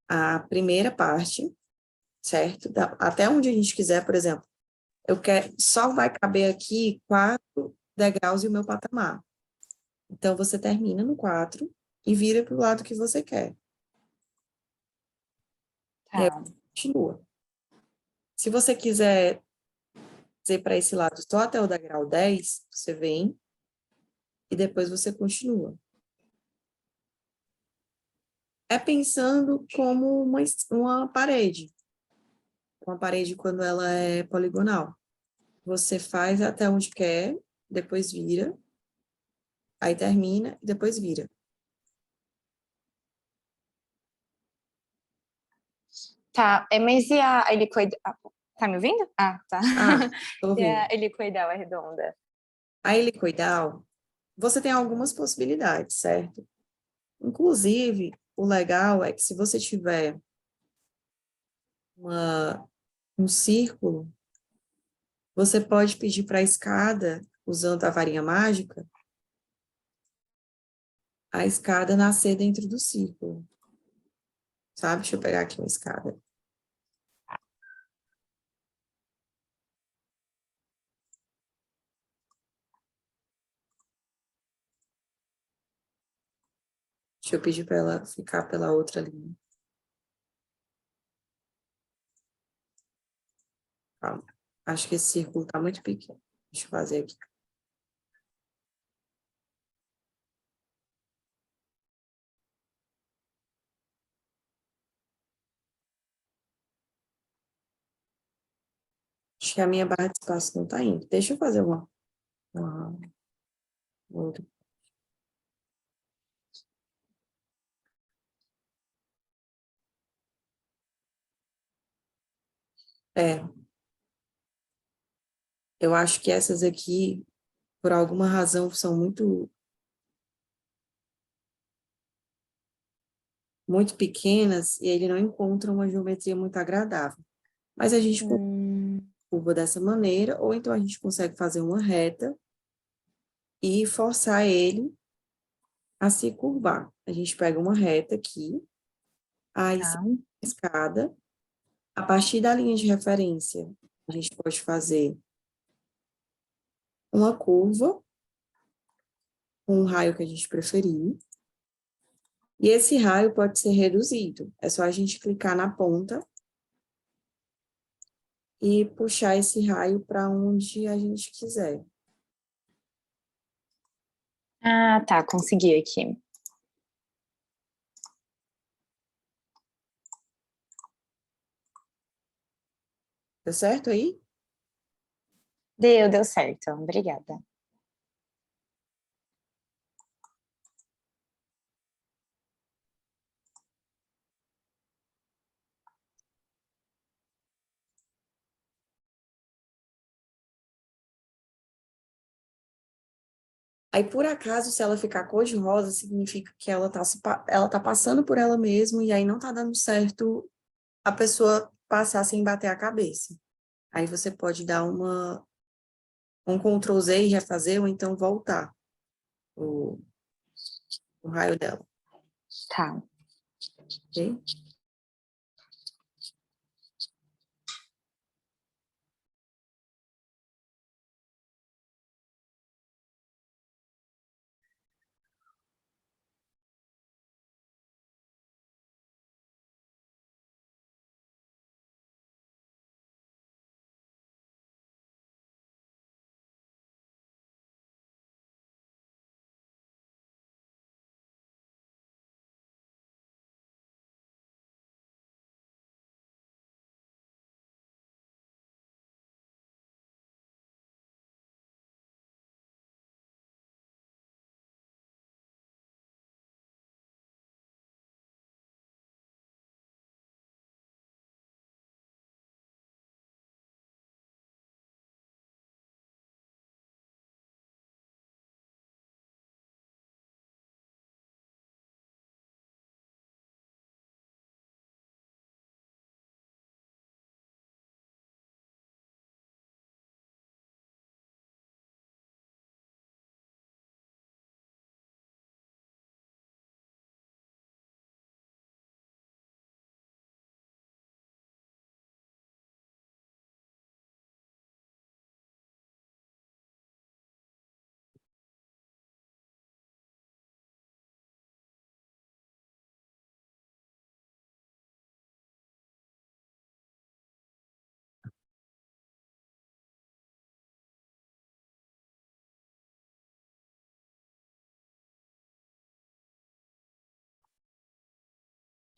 a primeira parte, certo? Até onde a gente quiser, por exemplo, só vai caber aqui 4 degraus e o meu patamar. Então, você termina no 4 e vira para o lado que você quer. E aí,
Tá.
continua. Se você quiser dizer para esse lado só até o degrau 10, você vem e depois você continua. É pensando como uma parede. Uma parede quando ela é poligonal. Você faz até onde quer, depois vira, aí termina e depois vira.
Tá, mas e a helicoidal? Tá me ouvindo? Ah, tá.
Ah, tô
E
ouvindo.
a helicoidal é redonda?
A helicoidal, você tem algumas possibilidades, certo? Inclusive, o legal é que se você tiver um círculo, você pode pedir para a escada, usando a varinha mágica, a escada nascer dentro do círculo. Sabe? Deixa eu pegar aqui uma escada. Deixa eu pedir para ela ficar pela outra linha. Calma. Acho que esse círculo está muito pequeno. Deixa eu fazer aqui. Acho que a minha barra de espaço não está indo. Deixa eu fazer uma outra. É, eu acho que essas aqui, por alguma razão, são muito pequenas e ele não encontra uma geometria muito agradável. Mas a gente curva dessa maneira, ou então a gente consegue fazer uma reta e forçar ele a se curvar. A gente pega uma reta aqui, aí
Tá.
escada, a partir da linha de referência, a gente pode fazer uma curva com um raio que a gente preferir, e esse raio pode ser reduzido. É só a gente clicar na ponta e puxar esse raio para onde a gente quiser.
Ah, tá, consegui aqui.
Tá certo aí?
Deu certo. Obrigada.
Aí, por acaso, se ela ficar cor-de-rosa, significa que ela tá passando por ela mesma e aí não tá dando certo a pessoa passar sem bater a cabeça. Aí você pode dar um Ctrl Z e refazer, ou então voltar o, o raio dela,
Tá.
ok?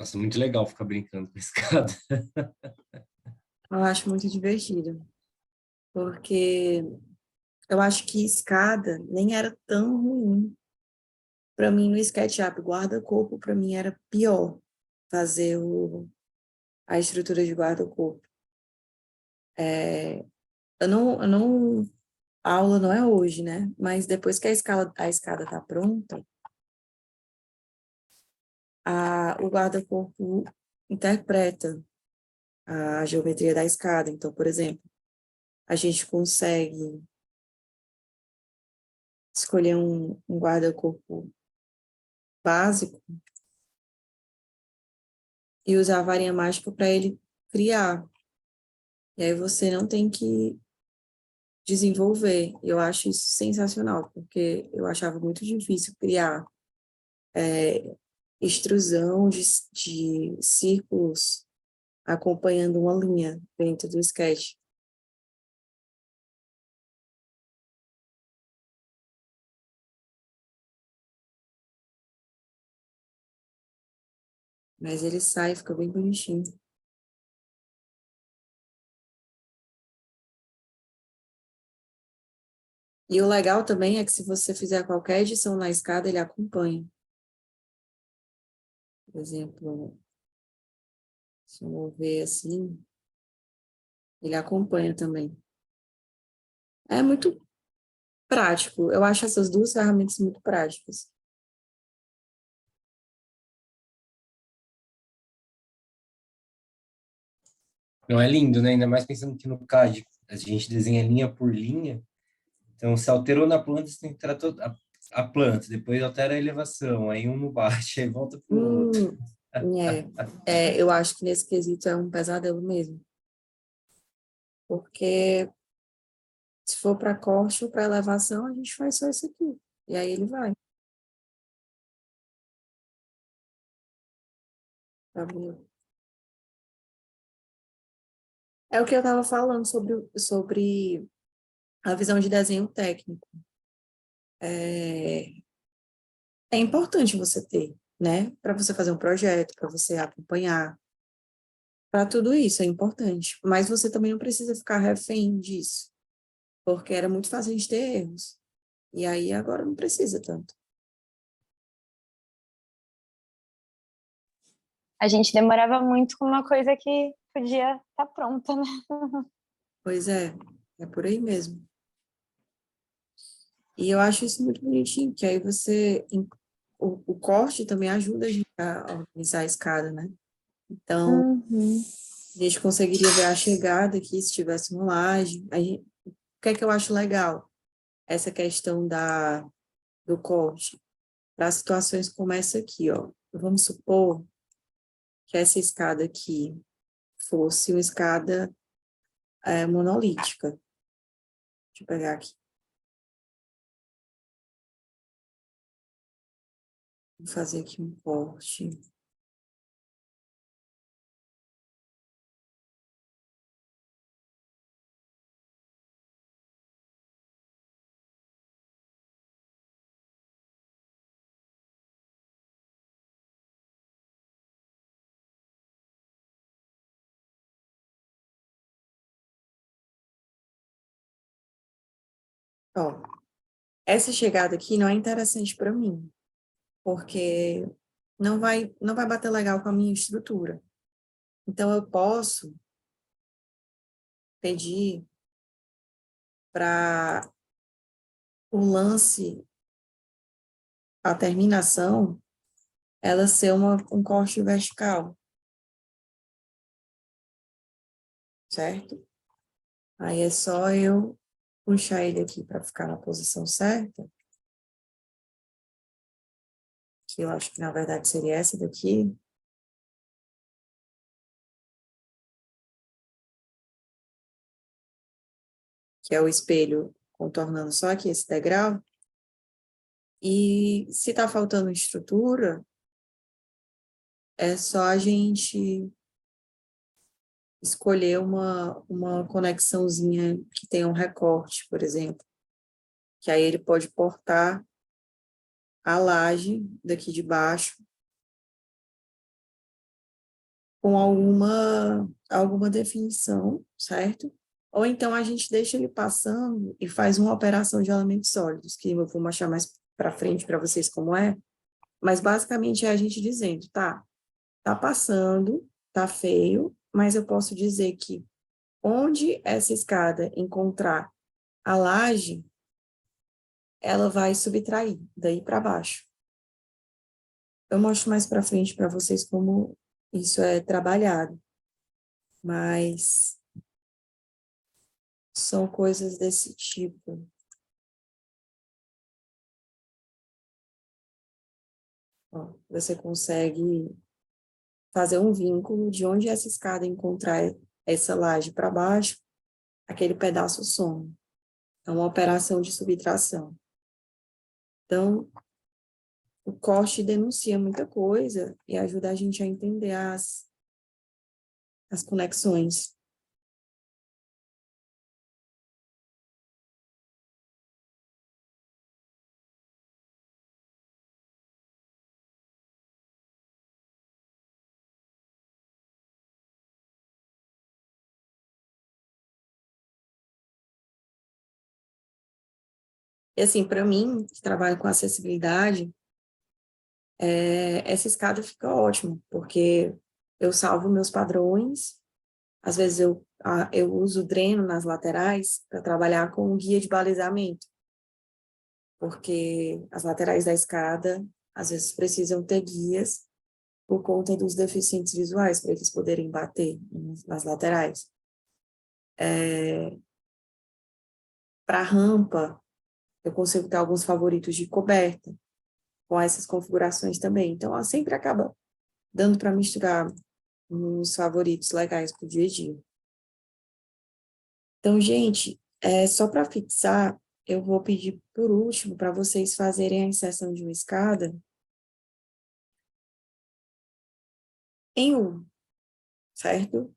Nossa, muito legal ficar brincando com escada.
Eu acho muito divertido, porque eu acho que escada nem era tão ruim. Para mim, no SketchUp, guarda-corpo, para mim era pior fazer a estrutura de guarda-corpo. A aula não é hoje, né? Mas depois que a escada tá pronta, o guarda-corpo interpreta a geometria da escada. Então, por exemplo, a gente consegue escolher um guarda-corpo básico e usar a varinha mágica para ele criar. E aí você não tem que desenvolver. Eu acho isso sensacional, porque eu achava muito difícil criar extrusão de círculos acompanhando uma linha dentro do sketch. Mas ele sai, fica bem bonitinho. E o legal também é que se você fizer qualquer edição na escada, ele acompanha. Por exemplo, se eu mover assim, ele acompanha também. É muito prático. Eu acho essas duas ferramentas muito práticas.
Não é lindo, né? Ainda mais pensando que no CAD a gente desenha linha por linha. Então, se alterou na planta, você tem que alterar toda a planta, depois altera a elevação, aí um não bate, aí volta para o outro.
Eu acho que nesse quesito é um pesadelo mesmo. Porque se for para corte ou para elevação, a gente faz só isso aqui. E aí ele vai. Tá bom? É o que eu estava falando sobre a visão de desenho técnico. É importante você ter, né? Para você fazer um projeto, para você acompanhar. Para tudo isso é importante. Mas você também não precisa ficar refém disso. Porque era muito fácil a gente ter erros. E aí agora não precisa tanto.
A gente demorava muito com uma coisa que podia estar pronta, né?
Pois é por aí mesmo. E eu acho isso muito bonitinho, que aí o corte também ajuda a gente a organizar a escada, né? Então,
Uhum.
a gente conseguiria ver a chegada aqui se tivesse uma laje. O que é que eu acho legal? Essa questão do corte. Para situações como essa aqui, ó. Vamos supor que essa escada aqui fosse uma escada monolítica. Deixa eu pegar aqui. Vou fazer aqui um corte. Ó, essa chegada aqui não é interessante para mim, porque não vai bater legal com a minha estrutura. Então, eu posso pedir para o lance, a terminação, ela ser um corte vertical, certo? Aí é só eu puxar ele aqui para ficar na posição certa, que eu acho que na verdade seria essa daqui. Que é o espelho contornando só aqui esse degrau. E se está faltando estrutura, é só a gente escolher uma conexãozinha que tenha um recorte, por exemplo, que aí ele pode portar a laje daqui de baixo com alguma definição, certo? Ou então a gente deixa ele passando e faz uma operação de elementos sólidos, que eu vou mostrar mais para frente para vocês como é, mas basicamente é a gente dizendo, tá passando, tá feio, mas eu posso dizer que onde essa escada encontrar a laje, ela vai subtrair daí para baixo. Eu mostro mais para frente para vocês como isso é trabalhado, mas são coisas desse tipo. Ó, você consegue fazer um vínculo de onde essa escada encontrar essa laje para baixo, aquele pedaço some. É uma operação de subtração. Então, o corte denuncia muita coisa e ajuda a gente a entender as conexões. E assim, para mim, que trabalho com acessibilidade, essa escada fica ótima, porque eu salvo meus padrões, às vezes eu uso dreno nas laterais para trabalhar com um guia de balizamento, porque as laterais da escada, às vezes, precisam ter guias por conta dos deficientes visuais, para eles poderem bater nas laterais. Para rampa, eu consigo ter alguns favoritos de coberta, com essas configurações também. Então, ela sempre acaba dando para misturar uns favoritos legais para o dia a dia. Então, gente, só para fixar, eu vou pedir por último para vocês fazerem a inserção de uma escada em U, certo?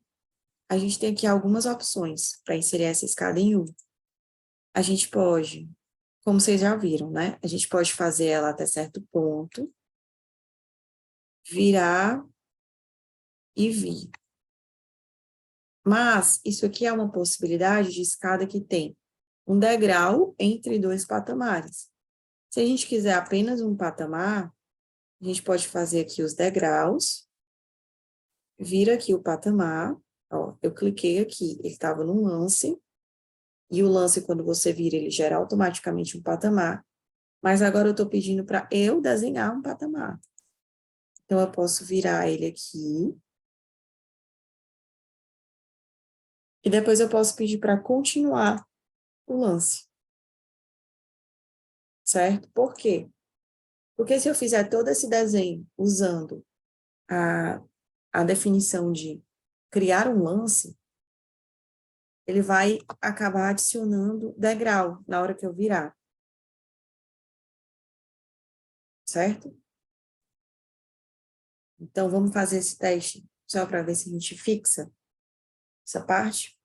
A gente tem aqui algumas opções para inserir essa escada em U. A gente pode, como vocês já viram, né? A gente pode fazer ela até certo ponto, virar e vir. Mas isso aqui é uma possibilidade de escada que tem um degrau entre dois patamares. Se a gente quiser apenas um patamar, a gente pode fazer aqui os degraus, vira aqui o patamar, ó, eu cliquei aqui, ele estava num lance, e o lance, quando você vira, ele gera automaticamente um patamar, mas agora eu estou pedindo para eu desenhar um patamar. Então, eu posso virar ele aqui, e depois eu posso pedir para continuar o lance. Certo? Por quê? Porque se eu fizer todo esse desenho usando a definição de criar um lance, ele vai acabar adicionando degrau na hora que eu virar. Certo? Então, vamos fazer esse teste só para ver se a gente fixa essa parte.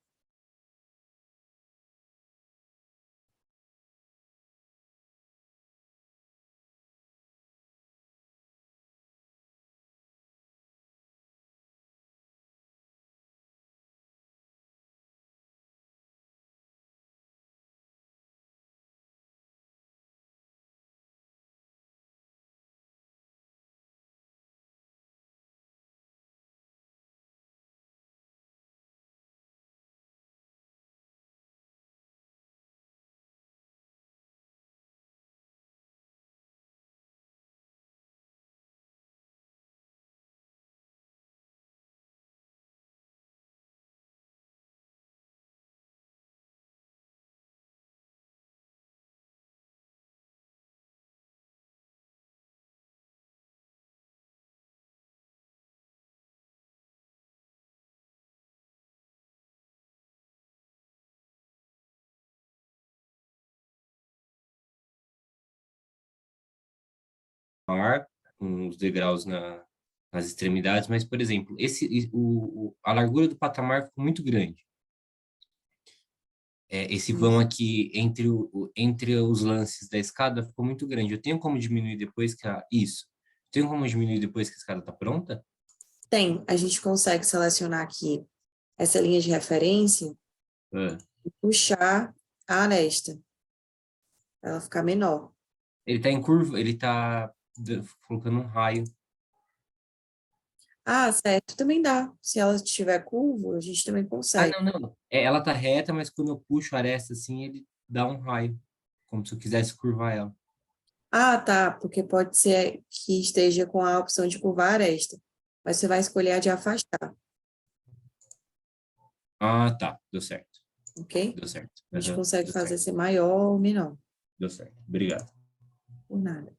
Ar, com os degraus nas extremidades, mas, por exemplo, a largura do patamar ficou muito grande. Esse vão aqui entre os lances da escada ficou muito grande. Eu tenho como diminuir depois que isso? Tenho como diminuir depois que a escada está pronta?
Tem, a gente consegue selecionar aqui essa linha de referência
Ah,
e puxar a aresta, para ela ficar menor.
ele tá em curva, ele tá colocando um raio.
Ah, certo, também dá. Se ela tiver curvo, a gente também
Ah,
consegue.
não. Ela tá reta, mas quando eu puxo a aresta assim, ele dá um raio. Como se eu quisesse curvar ela.
Ah, tá, porque pode ser que esteja com a opção de curvar a aresta, mas você vai escolher a de afastar,
Ah, tá. Deu certo.
ok?
Deu certo.
A gente
Aham,
consegue
deu
fazer
certo.
ser maior ou menor,
Deu certo. Obrigado.
por nada.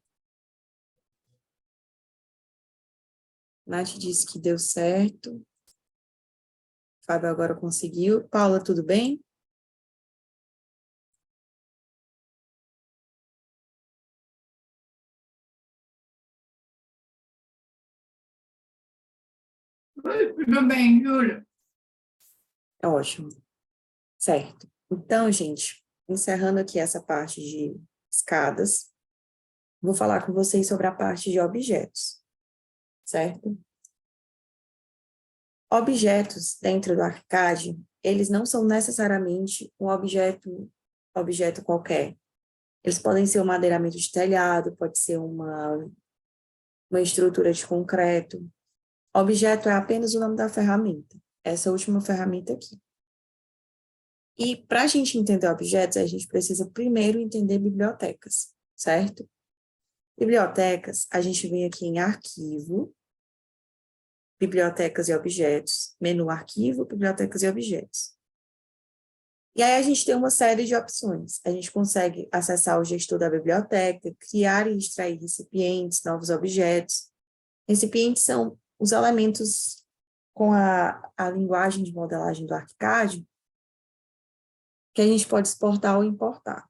Nath disse que deu certo. Fábio agora conseguiu. Paula, tudo bem?
Oi, tudo bem, Júlia?
Ótimo. Certo. Então, gente, encerrando aqui essa parte de escadas, vou falar com vocês sobre a parte de objetos, certo? Objetos dentro do ArchiCAD, eles não são necessariamente um objeto qualquer. Eles podem ser um madeiramento de telhado, pode ser uma estrutura de concreto. Objeto é apenas o nome da ferramenta, essa última ferramenta aqui. E para a gente entender objetos, a gente precisa primeiro entender bibliotecas, certo? Bibliotecas, a gente vem aqui em arquivo, bibliotecas e objetos, menu arquivo, bibliotecas e objetos. E aí a gente tem uma série de opções. A gente consegue acessar o gestor da biblioteca, criar e extrair recipientes, novos objetos. Recipientes são os elementos com a linguagem de modelagem do ArchiCAD que a gente pode exportar ou importar.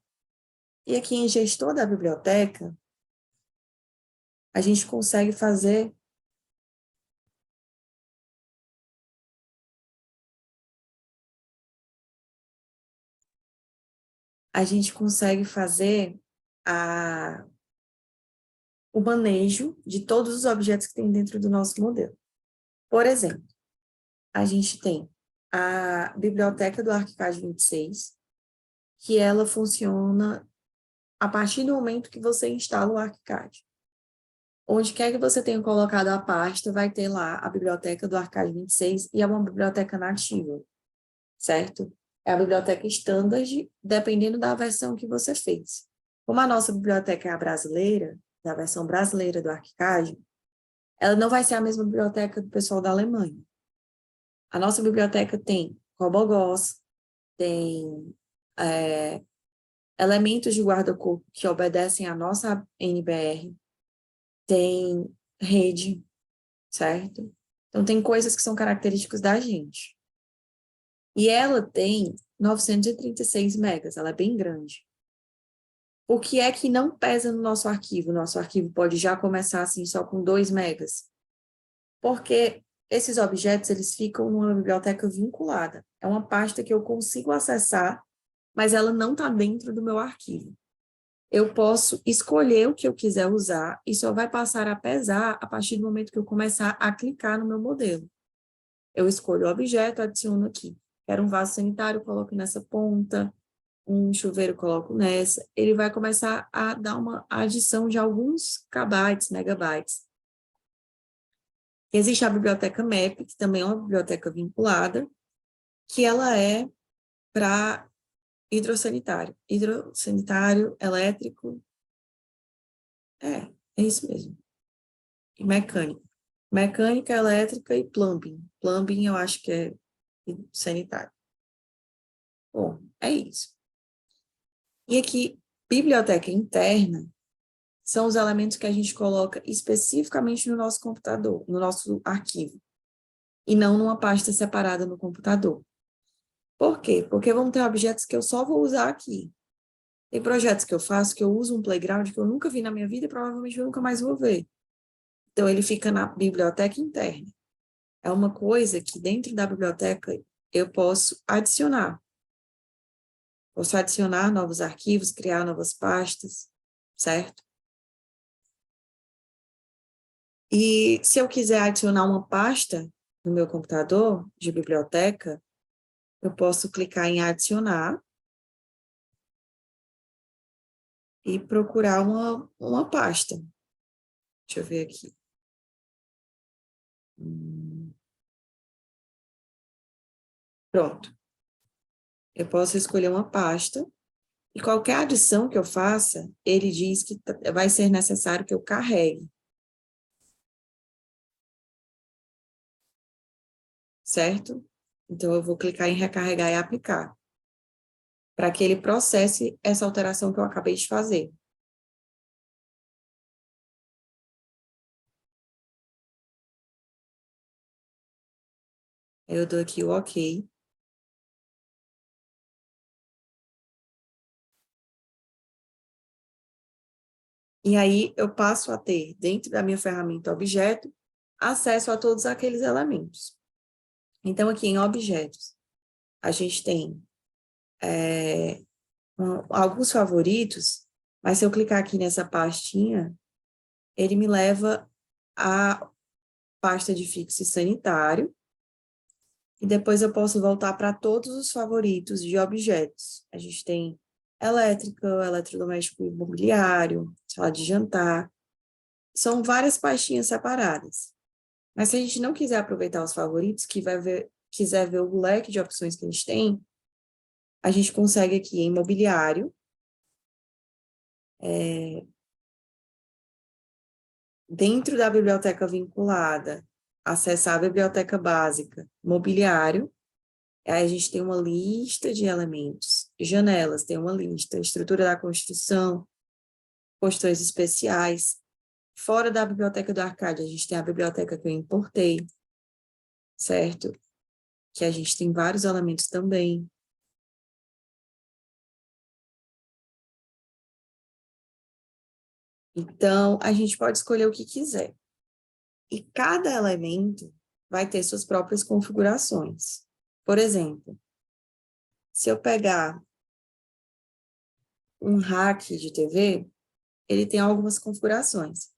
E aqui em gestor da biblioteca, a gente consegue fazer o manejo de todos os objetos que tem dentro do nosso modelo. Por exemplo, a gente tem a biblioteca do ArchiCAD 26, que ela funciona a partir do momento que você instala o ArchiCAD. Onde quer que você tenha colocado a pasta, vai ter lá a biblioteca do ArchiCAD 26 e é uma biblioteca nativa, certo? É a biblioteca standard, dependendo da versão que você fez. Como a nossa biblioteca é a brasileira, da versão brasileira do ArchiCAD, ela não vai ser a mesma biblioteca do pessoal da Alemanha. A nossa biblioteca tem Cobogós, tem elementos de guarda-corpo que obedecem à nossa NBR, tem rede, certo? Então, tem coisas que são características da gente. E ela tem 936 megas, ela é bem grande. O que é que não pesa no nosso arquivo? Nosso arquivo pode já começar assim só com 2 megas. Porque esses objetos, eles ficam numa biblioteca vinculada. É uma pasta que eu consigo acessar, mas ela não está dentro do meu arquivo. Eu posso escolher o que eu quiser usar e só vai passar a pesar a partir do momento que eu começar a clicar no meu modelo. Eu escolho o objeto, adiciono aqui. Quero um vaso sanitário, coloco nessa ponta, um chuveiro, coloco nessa. Ele vai começar a dar uma adição de alguns kbytes, megabytes. Existe a biblioteca MAP, que também é uma biblioteca vinculada, que ela é para hidrossanitário, elétrico, é isso mesmo, e mecânico. Mecânica, elétrica e plumbing. Plumbing eu acho que é sanitário. Bom, é isso. E aqui, biblioteca interna são os elementos que a gente coloca especificamente no nosso computador, no nosso arquivo, e não numa pasta separada no computador. Por quê? Porque vão ter objetos que eu só vou usar aqui. Tem projetos que eu faço que eu uso um playground que eu nunca vi na minha vida e provavelmente eu nunca mais vou ver. Então, ele fica na biblioteca interna. É uma coisa que dentro da biblioteca eu posso adicionar. Posso adicionar novos arquivos, criar novas pastas, certo? E se eu quiser adicionar uma pasta no meu computador de biblioteca, eu posso clicar em adicionar e procurar uma pasta. Deixa eu ver aqui. Pronto. Eu posso escolher uma pasta e qualquer adição que eu faça, ele diz que vai ser necessário que eu carregue. Certo? Então, eu vou clicar em recarregar e aplicar, para que ele processe essa alteração que eu acabei de fazer. Eu dou aqui o OK. E aí, eu passo a ter, dentro da minha ferramenta objeto, acesso a todos aqueles elementos. Então, aqui em objetos, a gente tem alguns favoritos, mas se eu clicar aqui nessa pastinha, ele me leva à pasta de fixo e sanitário, e depois eu posso voltar para todos os favoritos de objetos. A gente tem elétrica, eletrodoméstico e imobiliário, sala de jantar. São várias pastinhas separadas. Mas se a gente não quiser aproveitar os favoritos, quiser ver o leque de opções que a gente tem, a gente consegue aqui em imobiliário, dentro da biblioteca vinculada, acessar a biblioteca básica, mobiliário, aí a gente tem uma lista de elementos, janelas, tem uma lista, estrutura da construção, questões especiais. Fora da biblioteca do Arcade, a gente tem a biblioteca que eu importei, certo? Que a gente tem vários elementos também. Então, a gente pode escolher o que quiser. E cada elemento vai ter suas próprias configurações. Por exemplo, se eu pegar um rack de TV, ele tem algumas configurações.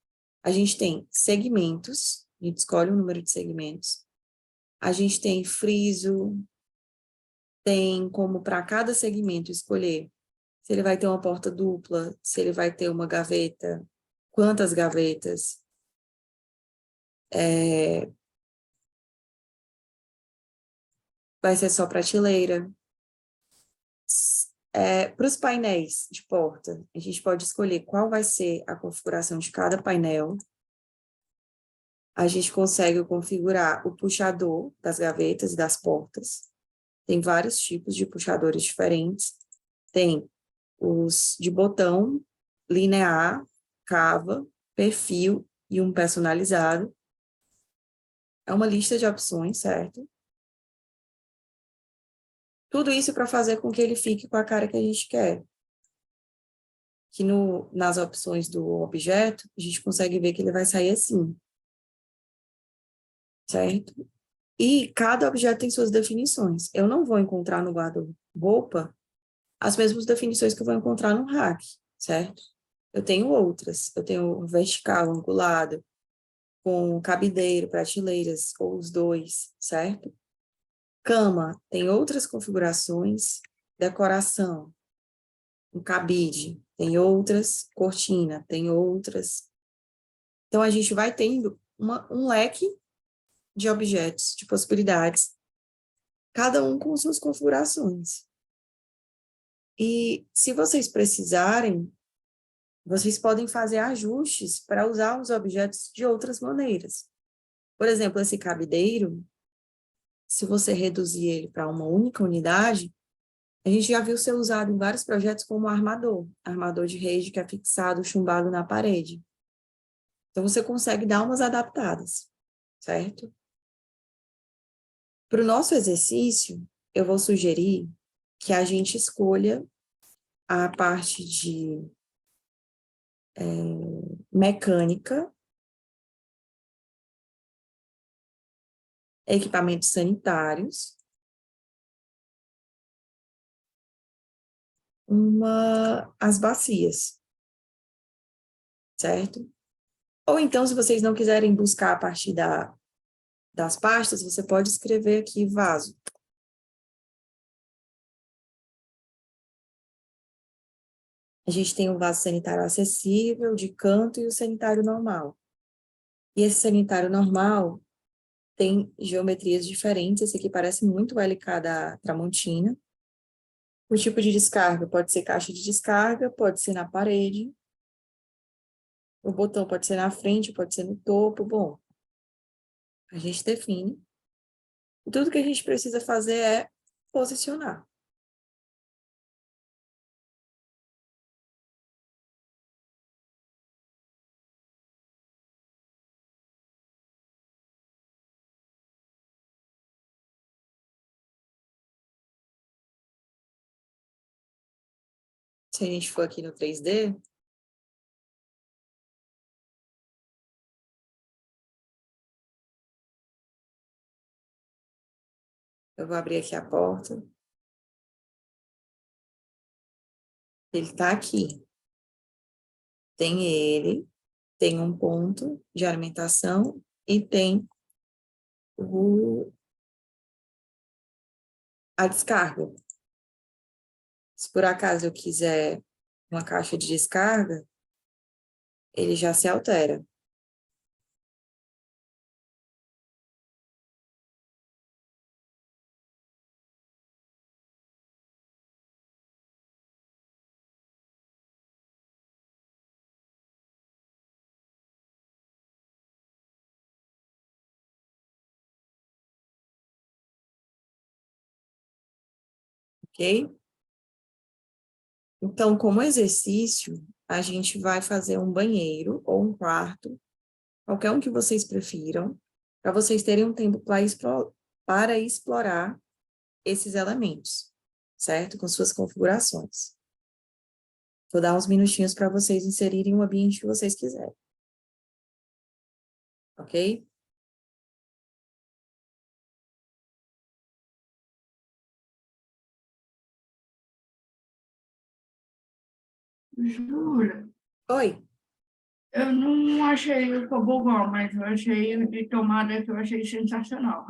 A gente tem segmentos, a gente escolhe o número de segmentos. A gente tem friso, tem como para cada segmento escolher se ele vai ter uma porta dupla, se ele vai ter uma gaveta, quantas gavetas. Vai ser só prateleira. Para os painéis de porta, a gente pode escolher qual vai ser a configuração de cada painel. A gente consegue configurar o puxador das gavetas e das portas. Tem vários tipos de puxadores diferentes. Tem os de botão, linear, cava, perfil e um personalizado. É uma lista de opções, certo? Tudo isso para fazer com que ele fique com a cara que a gente quer. Que nas opções do objeto, a gente consegue ver que ele vai sair assim. Certo? E cada objeto tem suas definições. Eu não vou encontrar no guarda-roupa as mesmas definições que eu vou encontrar no rack, certo? Eu tenho outras. Eu tenho vertical, angulado, com cabideiro, prateleiras, ou os dois, certo? Cama, tem outras configurações. Decoração, um cabide, tem outras. Cortina, tem outras. Então, a gente vai tendo um leque de objetos, de possibilidades, cada um com suas configurações. E se vocês precisarem, vocês podem fazer ajustes para usar os objetos de outras maneiras. Por exemplo, esse cabideiro, se você reduzir ele para uma única unidade, a gente já viu ser usado em vários projetos como armador de rede que é fixado, chumbado na parede. Então, você consegue dar umas adaptadas, certo? Para o nosso exercício, eu vou sugerir que a gente escolha a parte de mecânica, equipamentos sanitários, as bacias, certo? Ou então, se vocês não quiserem buscar a partir das pastas, você pode escrever aqui vaso. A gente tem o vaso sanitário acessível, de canto, e o sanitário normal. E esse sanitário normal tem geometrias diferentes. Esse aqui parece muito o LK da Tramontina. O tipo de descarga pode ser caixa de descarga, pode ser na parede. O botão pode ser na frente, pode ser no topo. Bom, a gente define. E tudo que a gente precisa fazer é posicionar. Se a gente for aqui no 3D, eu vou abrir aqui a porta. Ele está aqui. Tem ele, tem um ponto de alimentação e tem a descarga. Se por acaso eu quiser uma caixa de descarga, ele já se altera. Ok? Então, como exercício, a gente vai fazer um banheiro ou um quarto, qualquer um que vocês prefiram, para vocês terem um tempo para explorar esses elementos, certo? Com suas configurações. Vou dar uns minutinhos para vocês inserirem o ambiente que vocês quiserem. Ok?
Jura?
Oi.
Eu não achei o tobogã, mas eu achei o de tomada que eu achei sensacional.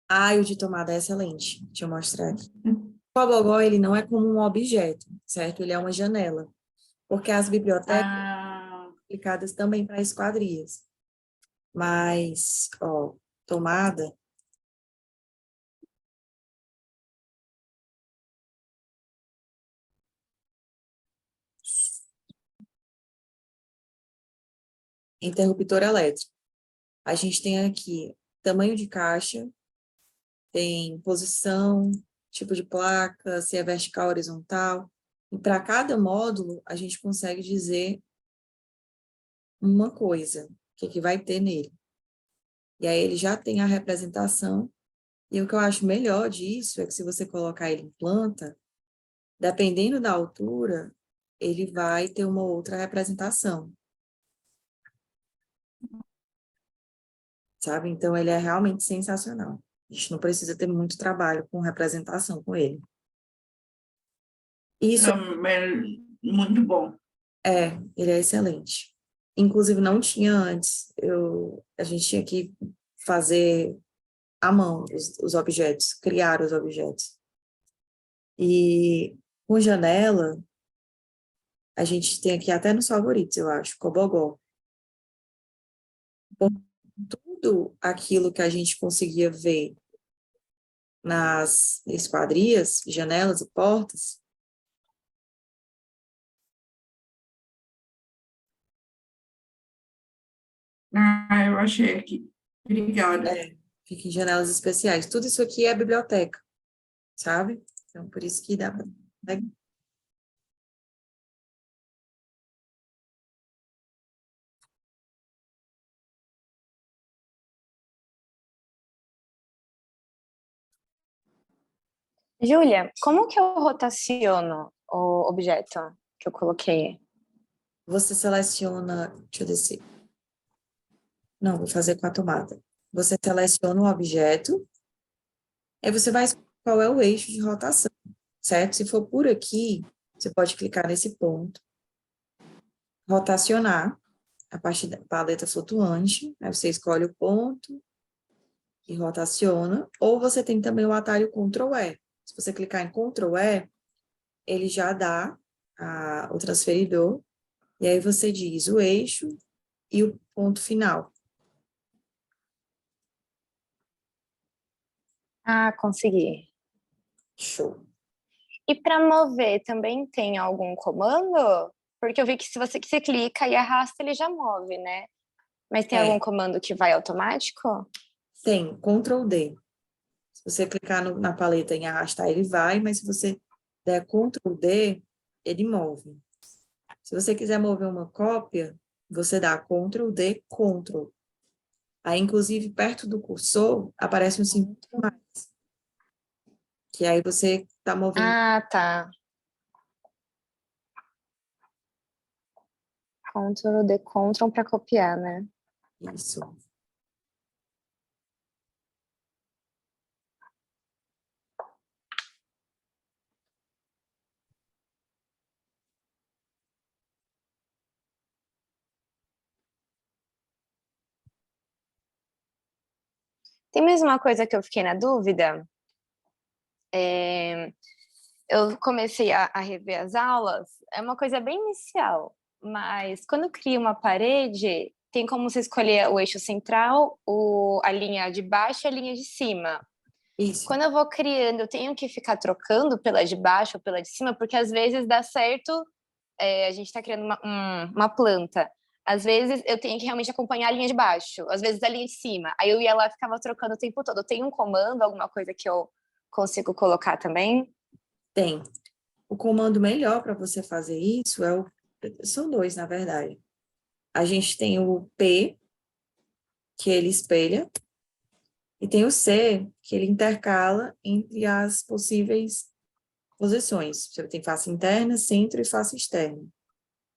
Ah, o de tomada é excelente. Deixa eu mostrar aqui. O tobogã, ele não é como um objeto, certo? Ele é uma janela. Porque as bibliotecas
Ah,
são aplicadas também para esquadrias. Mas, ó, tomada, interruptor elétrico. A gente tem aqui tamanho de caixa, tem posição, tipo de placa, se é vertical, horizontal. E para cada módulo, a gente consegue dizer uma coisa, o que vai ter nele. E aí ele já tem a representação. E o que eu acho melhor disso é que se você colocar ele em planta, dependendo da altura, ele vai ter uma outra representação. Sabe? Então, ele é realmente sensacional. A gente não precisa ter muito trabalho com representação com ele. Isso
muito bom.
ele é excelente. Inclusive, não tinha antes. A gente tinha que fazer à mão os objetos, criar os objetos. E com janela, a gente tem aqui até nos favoritos, eu acho, Cobogó. Por tudo aquilo que a gente conseguia ver nas esquadrias, janelas e portas,
Ah, eu achei aqui. Obrigada.
fica em janelas especiais. Tudo isso aqui é biblioteca, sabe? Então, por isso que dá para...
Júlia, como que eu rotaciono o objeto que eu coloquei?
Você seleciona... Deixa eu descer. Não, vou fazer com a tomada. Você seleciona o objeto, aí você vai escolher qual é o eixo de rotação, certo? Se for por aqui, você pode clicar nesse ponto, rotacionar, a parte da paleta flutuante, aí você escolhe o ponto e rotaciona, ou você tem também o atalho Ctrl E. Se você clicar em Ctrl E, ele já dá o transferidor, e aí você diz o eixo e o ponto final.
Ah, consegui.
Show.
E para mover também tem algum comando? Porque eu vi que se você clica e arrasta, ele já move, né? Mas tem algum comando que vai automático?
Tem, Ctrl D. Se você clicar na paleta em arrastar, ele vai, mas se você der Ctrl D, ele move. Se você quiser mover uma cópia, você dá Ctrl D, Ctrl. Aí, inclusive, perto do cursor, aparece um símbolo mais. Que aí você está movendo.
Ah, tá. Ctrl D, Ctrl para copiar, né?
Isso.
Tem mais uma coisa que eu fiquei na dúvida. Eu comecei a rever as aulas, é uma coisa bem inicial, mas quando eu crio uma parede, tem como você escolher o eixo central, a linha de baixo e a linha de cima.
Isso.
Quando eu vou criando, eu tenho que ficar trocando pela de baixo ou pela de cima, porque às vezes dá certo, a gente está criando uma planta. Às vezes eu tenho que realmente acompanhar a linha de baixo, às vezes a linha de cima. Aí eu ia lá e ficava trocando o tempo todo. Tem um comando, alguma coisa que eu consigo colocar também?
Tem. O comando melhor para você fazer isso são dois, na verdade. A gente tem o P, que ele espelha, e tem o C, que ele intercala entre as possíveis posições. Você tem face interna, centro e face externa.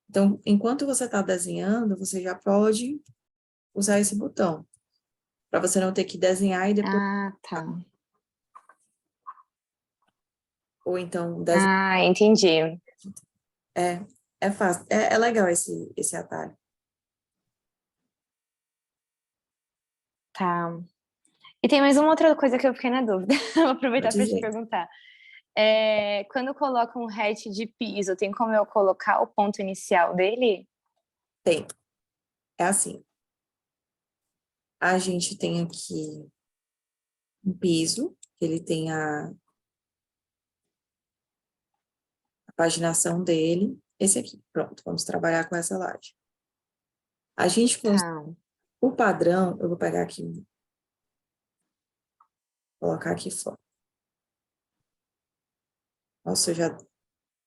Então, enquanto você está desenhando, você já pode usar esse botão, para você não ter que desenhar e depois...
Ah, tá.
Ou então, desenhar...
Ah, entendi.
É fácil. É legal esse atalho.
Tá. E tem mais uma outra coisa que eu fiquei na dúvida. Vou aproveitar
Pode
para te
dizer.
perguntar. Quando eu coloco um hatch de piso, tem como eu colocar o ponto inicial dele?
Tem. É assim. A gente tem aqui um piso, ele tem a paginação dele. Esse aqui, pronto, vamos trabalhar com essa laje. A gente,
Tá.
o padrão, eu vou pegar aqui, colocar aqui fora. Nossa, eu já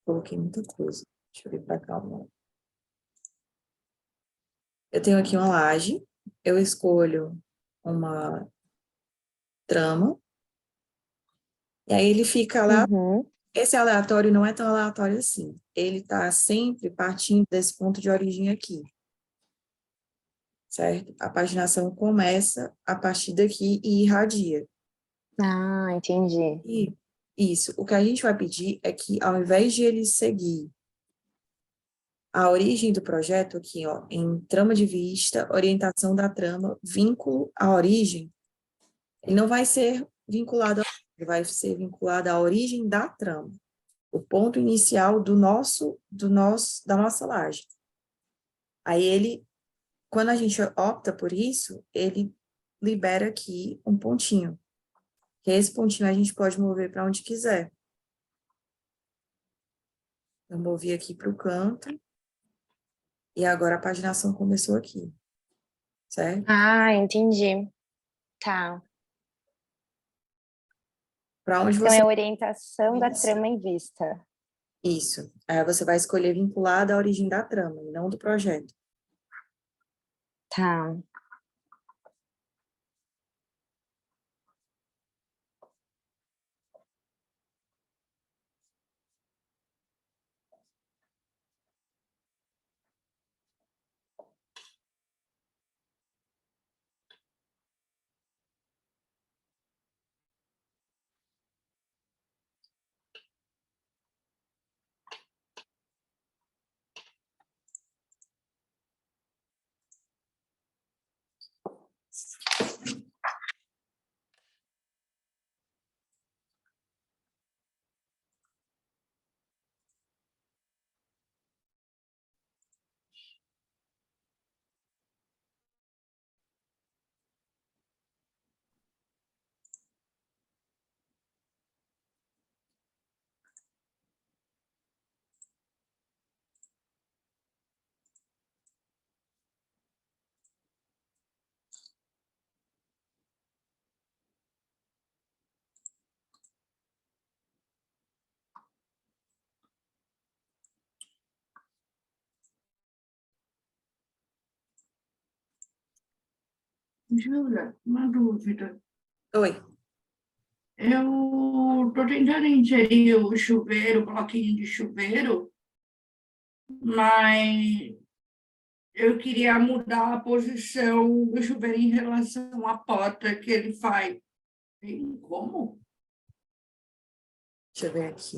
coloquei muita coisa. Deixa eu vir para cá. Eu tenho aqui uma laje, eu escolho uma trama, e aí ele fica lá.
Uhum.
Esse aleatório não é tão aleatório assim. Ele está sempre partindo desse ponto de origem aqui, certo? A paginação começa a partir daqui e irradia.
Ah, entendi.
E isso, o que a gente vai pedir é que, ao invés de ele seguir a origem do projeto, aqui, ó, em trama de vista, orientação da trama, vínculo à origem, ele não vai ser vinculado, ele vai ser vinculado à origem da trama, o ponto inicial da nossa laje. Aí ele, quando a gente opta por isso, ele libera aqui um pontinho, que esse pontinho a gente pode mover para onde quiser. Eu movi aqui para o canto, e agora a paginação começou aqui, certo?
Ah, entendi. Tá.
Para onde
Então
você...
é a orientação da
Isso.
trama em vista.
Isso. Aí você vai escolher vinculado à origem da trama, e não do projeto.
Tá.
Júlia, uma dúvida.
Oi.
Eu estou tentando inserir o chuveiro, o bloquinho de chuveiro, mas eu queria mudar a posição do chuveiro em relação à porta que ele faz. Tem como?
Deixa eu ver aqui.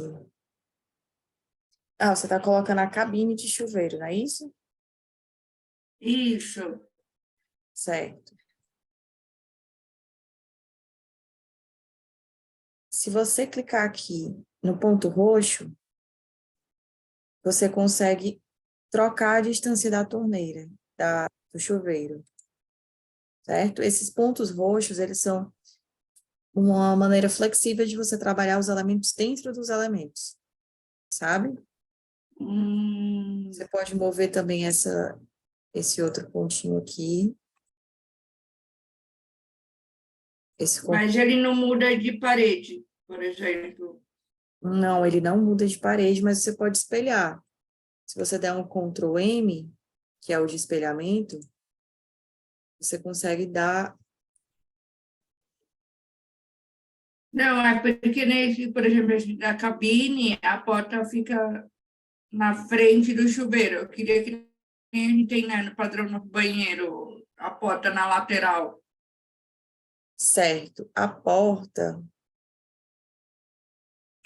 Ah, você está colocando a cabine de chuveiro, não é isso?
Isso.
Certo. Se você clicar aqui no ponto roxo, você consegue trocar a distância da torneira, do chuveiro, certo? Esses pontos roxos, eles são uma maneira flexível de você trabalhar os elementos dentro dos elementos, sabe? Você pode mover também esse outro pontinho aqui.
Mas ele não muda de parede, por exemplo.
Não, ele não muda de parede, mas você pode espelhar. Se você der um Ctrl M, que é o de espelhamento, você consegue dar.
Não, é porque nesse, por exemplo, esse da cabine, a porta fica na frente do chuveiro. Eu queria que nem a gente tem, né, no padrão no banheiro, a porta na lateral.
Certo. A porta,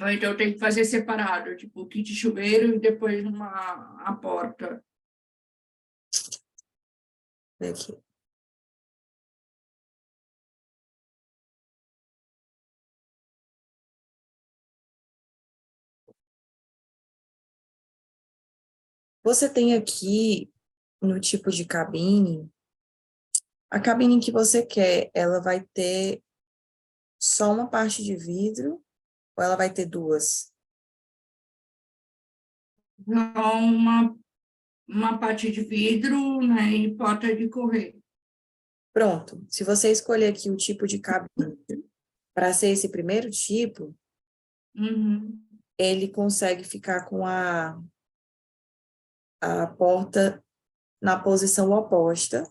Então, tem que fazer separado, tipo, o kit chuveiro e depois a porta.
aqui. Você tem aqui no tipo de cabine, a cabine que você quer, ela vai ter só uma parte de vidro ou ela vai ter duas?
Então, uma parte de vidro, né, e porta de correr.
Pronto. Se você escolher aqui o tipo de cabine para ser esse primeiro tipo,
Uhum.
ele consegue ficar com a porta na posição oposta.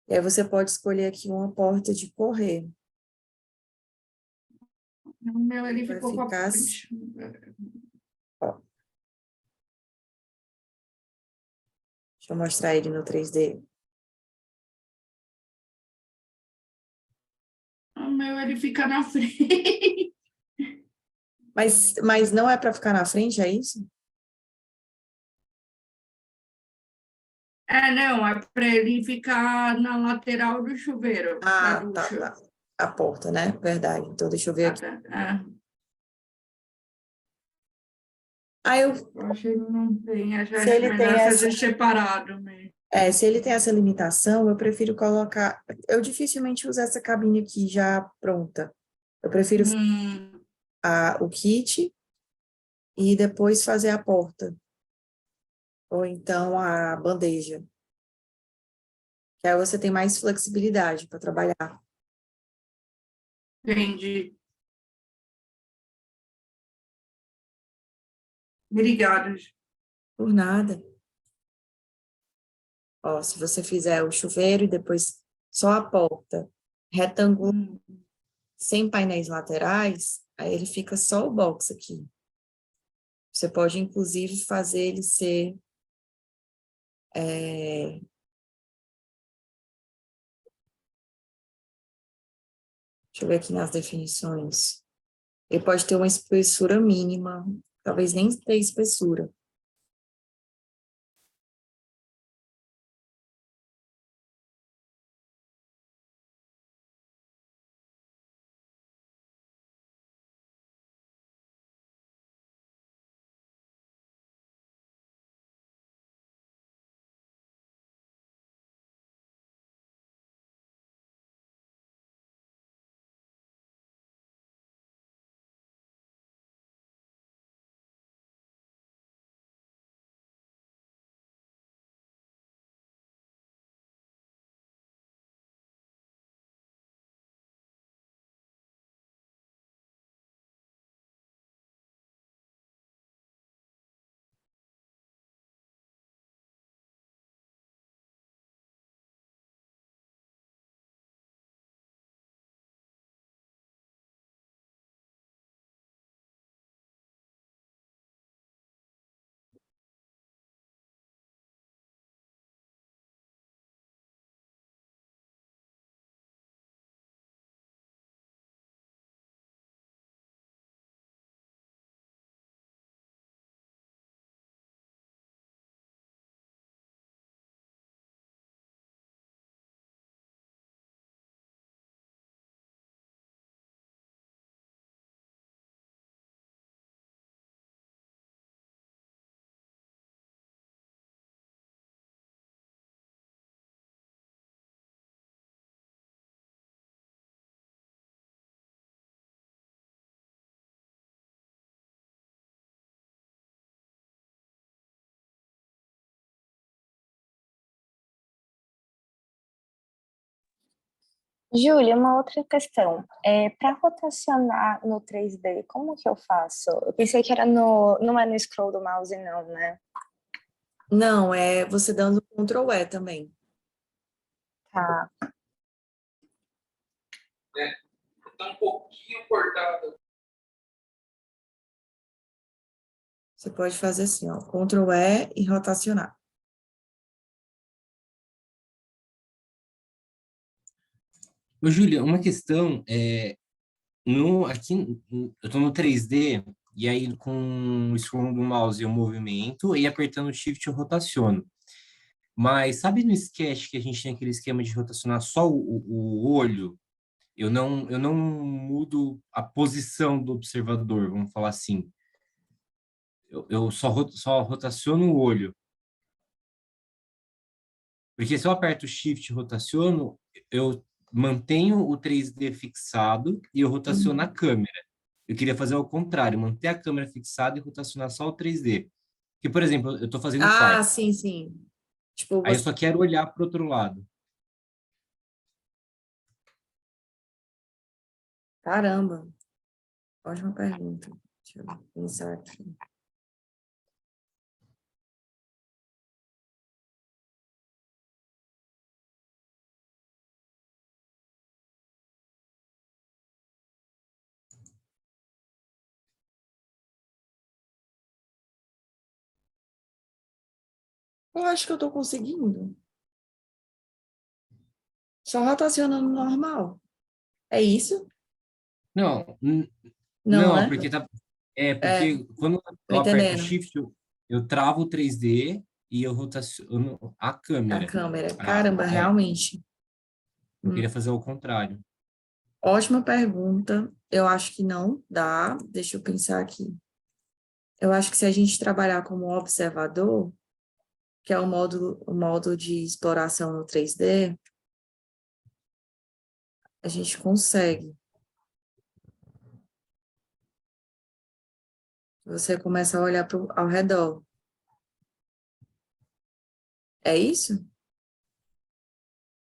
E aí você pode escolher aqui uma porta de correr.
O meu, ele
Vai
ficou com a
ficar,
frente.
ó, deixa eu mostrar ele no 3D.
O meu, ele fica na frente.
Mas não é para ficar na frente, é isso?
Não, é para ele ficar na lateral do chuveiro, da
Ah, tá,
ducha.
tá. A porta, né? Verdade. Então, deixa eu ver
Ah,
aqui.
tá.
Ah,
Eu achei que não tem,
se
acho
ele tem
melhor
essa,
fazer separado mesmo.
se ele tem essa limitação, eu prefiro colocar. Eu dificilmente uso essa cabine aqui já pronta. Eu prefiro
Hum,
o kit e depois fazer a porta. Ou então a bandeja. Que aí você tem mais flexibilidade para trabalhar.
entendi. Obrigada.
Por nada. Ó, se você fizer o chuveiro e depois só a porta retangular,
Hum,
sem painéis laterais, aí ele fica só o box aqui. Você pode, inclusive, fazer ele ser... deixa eu ver aqui nas definições. Ele pode ter uma espessura mínima, talvez nem ter espessura.
Júlia, uma outra questão. Para rotacionar no 3D, como que eu faço? Eu pensei que era não é no scroll do mouse, não, né?
Não, é você dando Ctrl E também.
Tá.
Tá um pouquinho cortado.
Você pode fazer assim, ó, Ctrl E e rotacionar.
Ô, Júlia, uma questão aqui eu estou no 3D e aí com o scroll do mouse eu movimento e apertando o Shift eu rotaciono. Mas sabe no Sketch que a gente tem aquele esquema de rotacionar só o olho? Eu não mudo a posição do observador, vamos falar assim. Eu só rotaciono o olho. Porque se eu aperto o Shift e rotaciono, eu mantenho o 3D fixado e eu rotaciono a câmera. Eu queria fazer ao contrário, manter a câmera fixada e rotacionar só o 3D. Porque, por exemplo, eu estou fazendo o
Ah,
quarto.
sim, sim. Tipo,
Aí eu
você...
só quero olhar para o outro lado.
Caramba, ótima pergunta. Deixa eu pensar aqui. Eu acho que eu tô conseguindo. Só rotacionando normal. É isso?
Não,
Não,
não,
né?
porque
É,
porque quando
tô
eu aperto o
entendendo.
Shift, eu travo o 3D e eu rotaciono a
A
câmera.
câmera.
Ah,
Caramba, realmente.
eu
Hum,
queria fazer o contrário.
Ótima pergunta. Eu acho que não dá. Deixa eu pensar aqui. Eu acho que se a gente trabalhar como observador, que é o modo de exploração no 3D, a gente consegue. Você começa a olhar ao redor. É isso?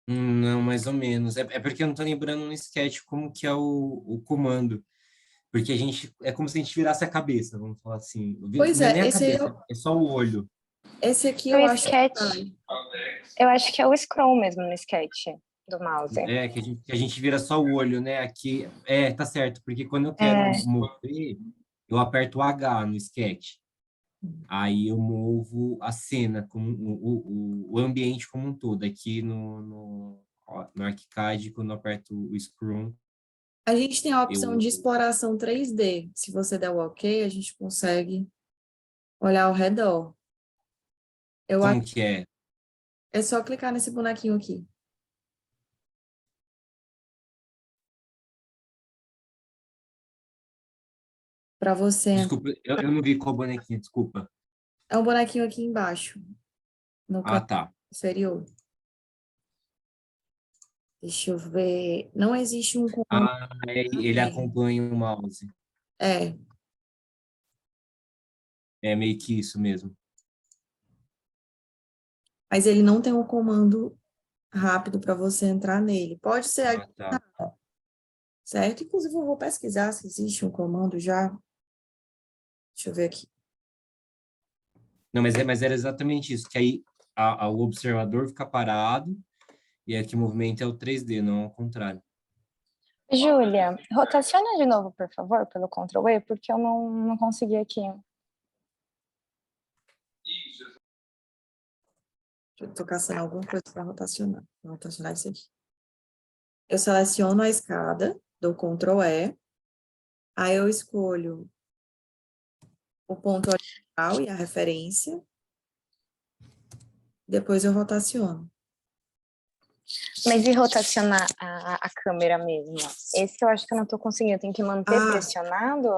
Não, mais ou menos. É porque eu não tô lembrando no Sketch como que é o comando. Porque a gente, é como se a gente virasse a cabeça, vamos falar assim.
Pois
Não é
é,
nem a cabeça, é só o olho.
esse aqui
O
eu acho que
sketch,
vai.
eu acho que é o scroll mesmo no sketch do mouse.
É, que a gente vira só o olho, né? Aqui, tá certo, porque quando eu quero
É,
mover, eu aperto o H no Sketch. Aí eu movo a cena, como, o ambiente como um todo. Aqui no ArchiCAD, quando eu aperto o Scroll,
A gente tem a opção
eu...
de exploração 3D. Se você der o OK, a gente consegue olhar ao redor. Eu acho
Como que é?
é só clicar nesse bonequinho aqui. Para você.
Desculpa, eu não vi qual bonequinho, desculpa.
É um bonequinho aqui embaixo, no
Ah,
canto
tá.
inferior. Deixa eu ver. Não existe um comando.
Ah, ele acompanha o mouse.
É,
É meio que isso mesmo.
mas ele não tem um comando rápido para você entrar nele. Pode ser,
Ah, tá.
certo? Inclusive, eu vou pesquisar se existe um comando já. Deixa eu ver aqui.
Não, mas era exatamente isso, que aí o observador fica parado e aqui o movimento é o 3D, não ao contrário.
Júlia, rotaciona de novo, por favor, pelo Ctrl E, porque eu não consegui aqui.
Eu estou caçando alguma coisa para rotacionar. Vou rotacionar isso aqui. Eu seleciono a escada, dou Ctrl E, aí eu escolho o ponto original e a referência, depois eu rotaciono.
Mas e rotacionar a câmera mesmo? Esse eu acho que eu não estou conseguindo. Eu tenho que manter pressionado?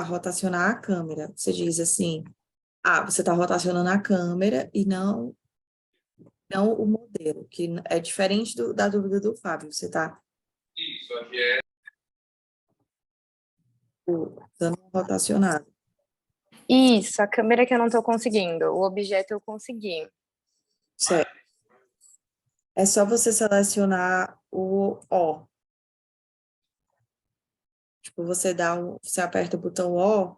Rotacionar a câmera. Você diz assim, você está rotacionando a câmera e não o modelo, que é diferente da dúvida do Fábio. Você está dando uma rotacionada.
Isso, a câmera que eu não estou conseguindo. O objeto eu consegui.
Certo. É só você selecionar o O. Tipo, você aperta o botão O,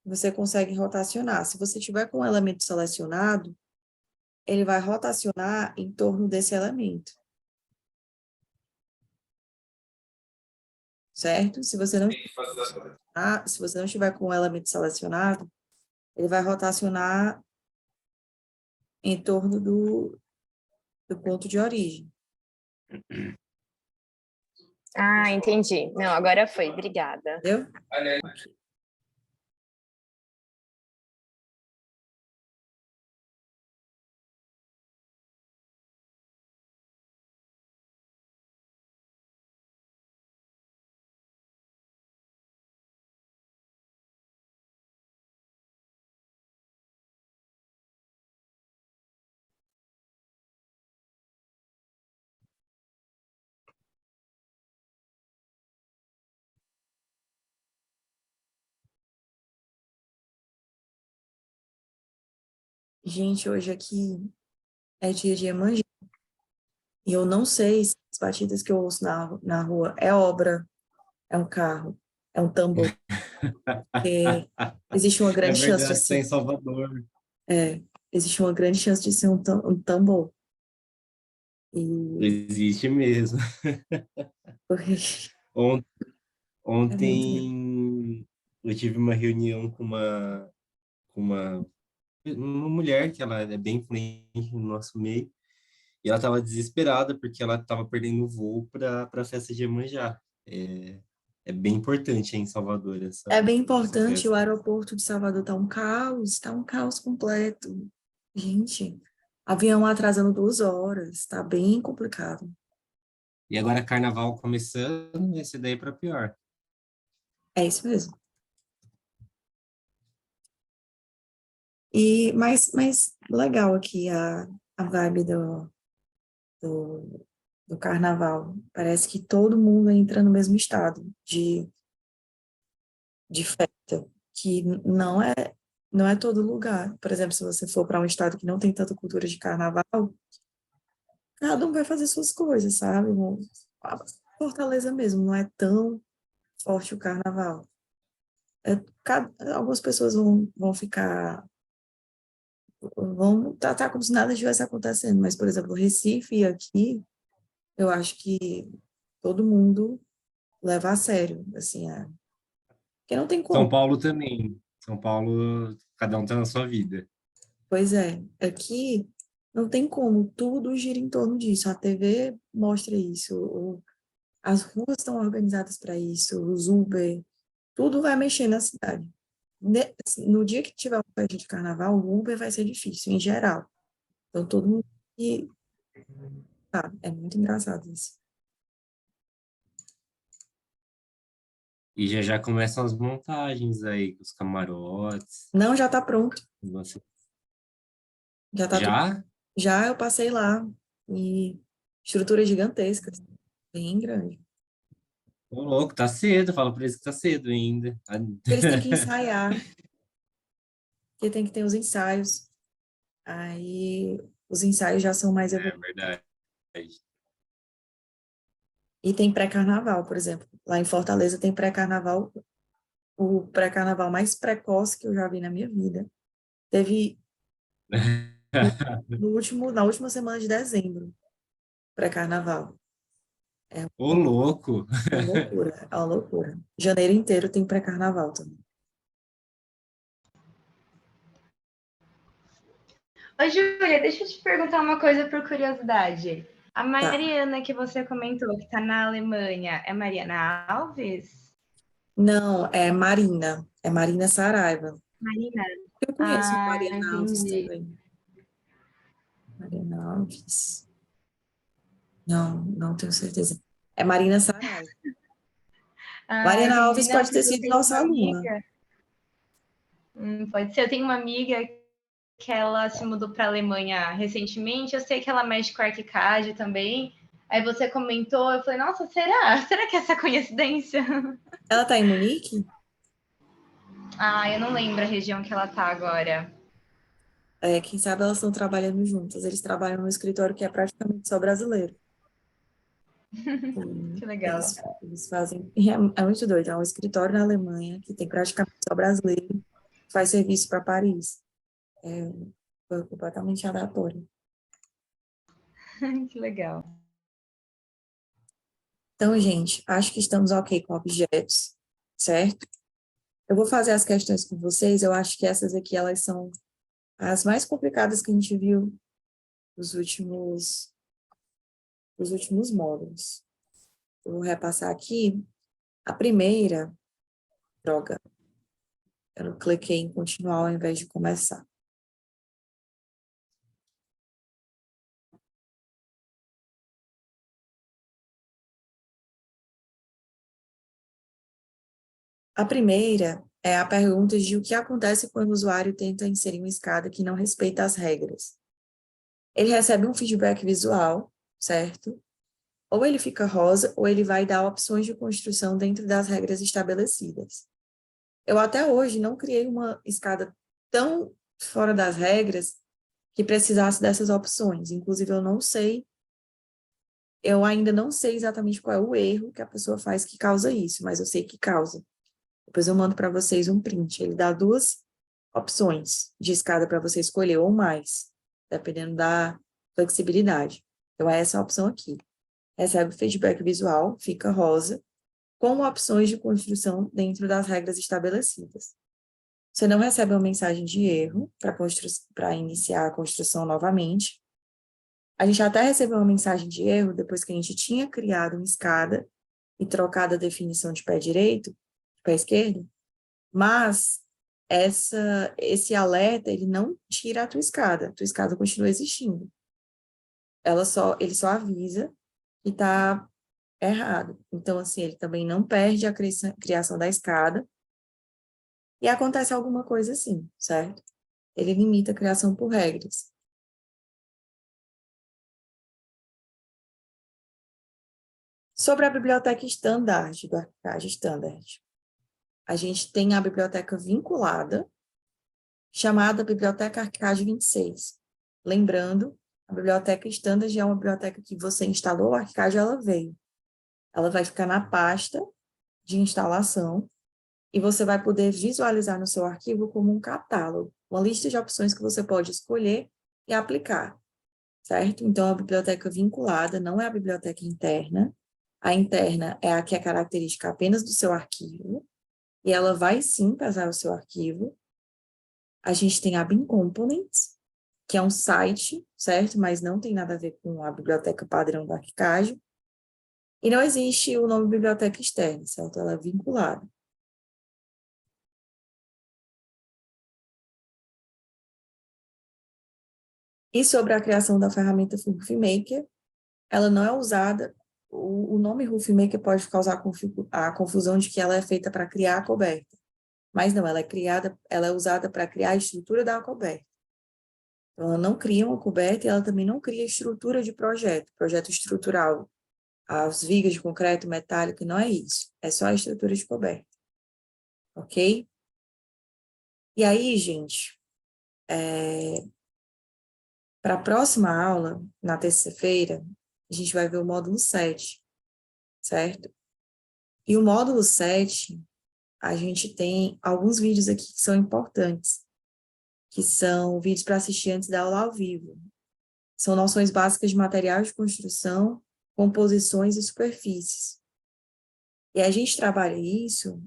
você consegue rotacionar. Se você tiver com o elemento selecionado, ele vai rotacionar em torno desse elemento. Certo? Se você não estiver com o elemento selecionado, ele vai rotacionar em torno do ponto de origem.
Ah, entendi. Não, agora foi. Obrigada.
Entendeu? Gente, hoje aqui é dia de Iemanjá. E eu não sei se as batidas que eu ouço na rua é obra, é um carro, é um tambor. Porque existe uma
É
grande chance de
verdade, está
ser.
em Salvador.
Existe uma grande chance de ser um tambor. E
Existe mesmo. On-
é muito mesmo.
Ontem eu tive uma reunião com uma mulher que ela é bem influente no nosso meio e ela estava desesperada porque ela estava perdendo o voo para a festa de Iemanjá. É bem importante em Salvador
É bem
essa
importante, o
festa.
aeroporto de Salvador tá um caos completo. Gente, avião atrasando 2 horas, tá bem complicado.
E agora carnaval começando, esse daí para pior.
É isso mesmo. Mas legal aqui a vibe do, do carnaval. Parece que todo mundo entra no mesmo estado de festa, que não é todo lugar. Por exemplo, se você for para um estado que não tem tanta cultura de carnaval, cada um vai fazer suas coisas, sabe? A Fortaleza mesmo não é tão forte o carnaval. Algumas pessoas vão ficar, vão tratar como se nada estivesse acontecendo, mas, por exemplo, Recife e aqui, eu acho que todo mundo leva a sério, assim, porque não tem
São
como.
Paulo também. São Paulo, cada um tá na sua vida.
Pois é, aqui não tem como, tudo gira em torno disso. A TV mostra isso, as ruas estão organizadas para isso, os Uber, tudo vai mexer na cidade. No dia que tiver uma festa de carnaval, o Uber vai ser difícil, em geral. Então, todo mundo. E, é muito engraçado isso.
E já já começam as montagens aí, os camarotes.
Não, já está pronto,
Você-
já está tudo.
Já?
Já eu passei lá, e estrutura gigantesca, bem grande.
Ô, louco, tá cedo. Fala pra eles que tá cedo ainda.
Eles têm que ensaiar, porque tem que ter os ensaios. Aí os ensaios já são mais
É
evoluídos.
verdade.
E tem pré-carnaval, por exemplo. Lá em Fortaleza tem pré-carnaval, o pré-carnaval mais precoce que eu já vi na minha vida. Teve na última semana de dezembro, pré-carnaval. É
Ô, louco.
uma loucura, é uma loucura. Janeiro inteiro tem pré-carnaval também.
Ô, Júlia, deixa eu te perguntar uma coisa por curiosidade. A
Tá.
Mariana que você comentou, que está na Alemanha, é Mariana Alves?
Não, é Marina Saraiva.
Marina?
Eu conheço a
Ah,
Mariana Alves
entendi.
também. Mariana Alves. Não, não tenho certeza. É Marina Saraiva.
Ah,
Mariana
entendi.
Alves
Não,
pode ter
porque eu
sido
tenho
nossa
uma
aluna.
amiga. Pode ser. Eu tenho uma amiga que ela se mudou para a Alemanha recentemente. Eu sei que ela mexe com Arquicad também. Aí você comentou, eu falei, nossa, será? Será que é essa coincidência?
Ela está em Munique?
Ah, eu não lembro a região que ela tá agora.
Quem sabe elas estão trabalhando juntas. Eles trabalham no escritório que é praticamente só brasileiro.
Que legal.
Eles fazem. E é muito doido. É um escritório na Alemanha que tem praticamente só brasileiro, faz serviço para Paris. Foi completamente aleatório.
Que legal.
Então, gente, acho que estamos ok com objetos, certo? Eu vou fazer as questões com vocês. Eu acho que essas aqui, elas são as mais complicadas que a gente viu nos últimos módulos. Eu vou repassar aqui. A primeira, droga, eu cliquei em continuar ao invés de começar. A primeira é a pergunta de o que acontece quando o usuário tenta inserir uma escada que não respeita as regras. Ele recebe um feedback visual, certo? Ou ele fica rosa, ou ele vai dar opções de construção dentro das regras estabelecidas. Eu até hoje não criei uma escada tão fora das regras que precisasse dessas opções. Inclusive, eu ainda não sei exatamente qual é o erro que a pessoa faz que causa isso, mas eu sei que causa. Depois eu mando para vocês um print. Ele dá 2 opções de escada para você escolher, ou mais, dependendo da flexibilidade. Então, é essa opção aqui. Recebe feedback visual, fica rosa, com opções de construção dentro das regras estabelecidas. Você não recebe uma mensagem de erro para iniciar a construção novamente. A gente até recebeu uma mensagem de erro depois que a gente tinha criado uma escada e trocado a definição de pé direito, de pé esquerdo, mas esse alerta, ele não tira a tua escada continua existindo. Ele só avisa que está errado. Então, assim, ele também não perde a criação da escada e acontece alguma coisa assim, certo? Ele limita a criação por regras. Sobre a biblioteca standard, do ArchiCAD Standard, a gente tem a biblioteca vinculada, chamada Biblioteca ArchiCAD 26. Lembrando, a biblioteca Standard é uma biblioteca que você instalou o ArchiCAD, ela veio. Ela vai ficar na pasta de instalação e você vai poder visualizar no seu arquivo como um catálogo, uma lista de opções que você pode escolher e aplicar, certo? Então, a biblioteca vinculada não é a biblioteca interna. A interna é a que é característica apenas do seu arquivo, e ela vai sim pesar o seu arquivo. A gente tem a Bin Components, que é um site, certo? Mas não tem nada a ver com a biblioteca padrão do ArchiCAD. E não existe o nome biblioteca externa, certo? Ela é vinculada. E sobre a criação da ferramenta RoofMaker, ela não é usada, o nome RoofMaker pode causar a confusão de que ela é feita para criar a coberta. Mas não, ela é usada para criar a estrutura da coberta. Então, ela não cria uma coberta e ela também não cria estrutura de projeto estrutural. As vigas de concreto metálico, não é isso. É só a estrutura de coberta. Ok? E aí, gente, para a próxima aula, na terça-feira, a gente vai ver o módulo 7, certo? E o módulo 7, a gente tem alguns vídeos aqui que são importantes, que são vídeos para assistir antes da aula ao vivo. São noções básicas de materiais de construção, composições e superfícies. E a gente trabalha isso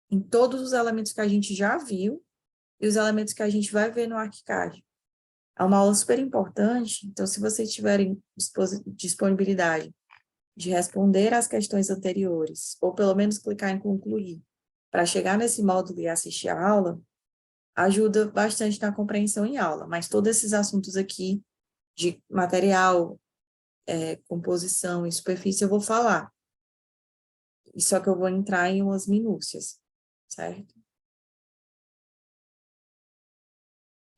em todos os elementos que a gente já viu e os elementos que a gente vai ver no ArchiCAD. É uma aula super importante, então se vocês tiverem disponibilidade de responder às questões anteriores, ou pelo menos clicar em concluir, para chegar nesse módulo e assistir a aula, ajuda bastante na compreensão em aula, mas todos esses assuntos aqui de material, composição e superfície eu vou falar, só que eu vou entrar em umas minúcias, certo?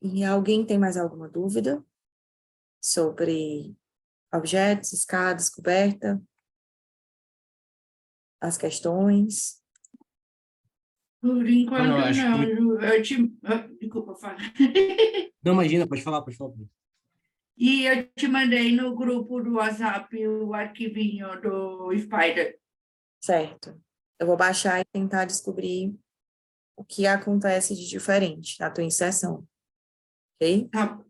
E alguém tem mais alguma dúvida sobre objetos, escadas, coberta, as questões?
Por enquanto,
não, acho
não,
que...
Ju. Desculpa, fala.
Não, imagina, pode falar, pode falar.
E eu te mandei no grupo do WhatsApp o arquivinho do Spider.
Certo. Eu vou baixar e tentar descobrir o que acontece de diferente na tua inserção, ok?
Tá.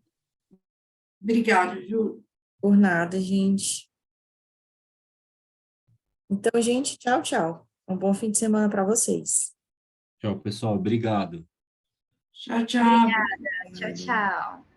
Obrigada, Ju.
Por nada, gente. Então, gente, tchau, tchau. Um bom fim de semana para vocês.
Tchau, pessoal. Obrigado.
Tchau, tchau.
Tchau, tchau.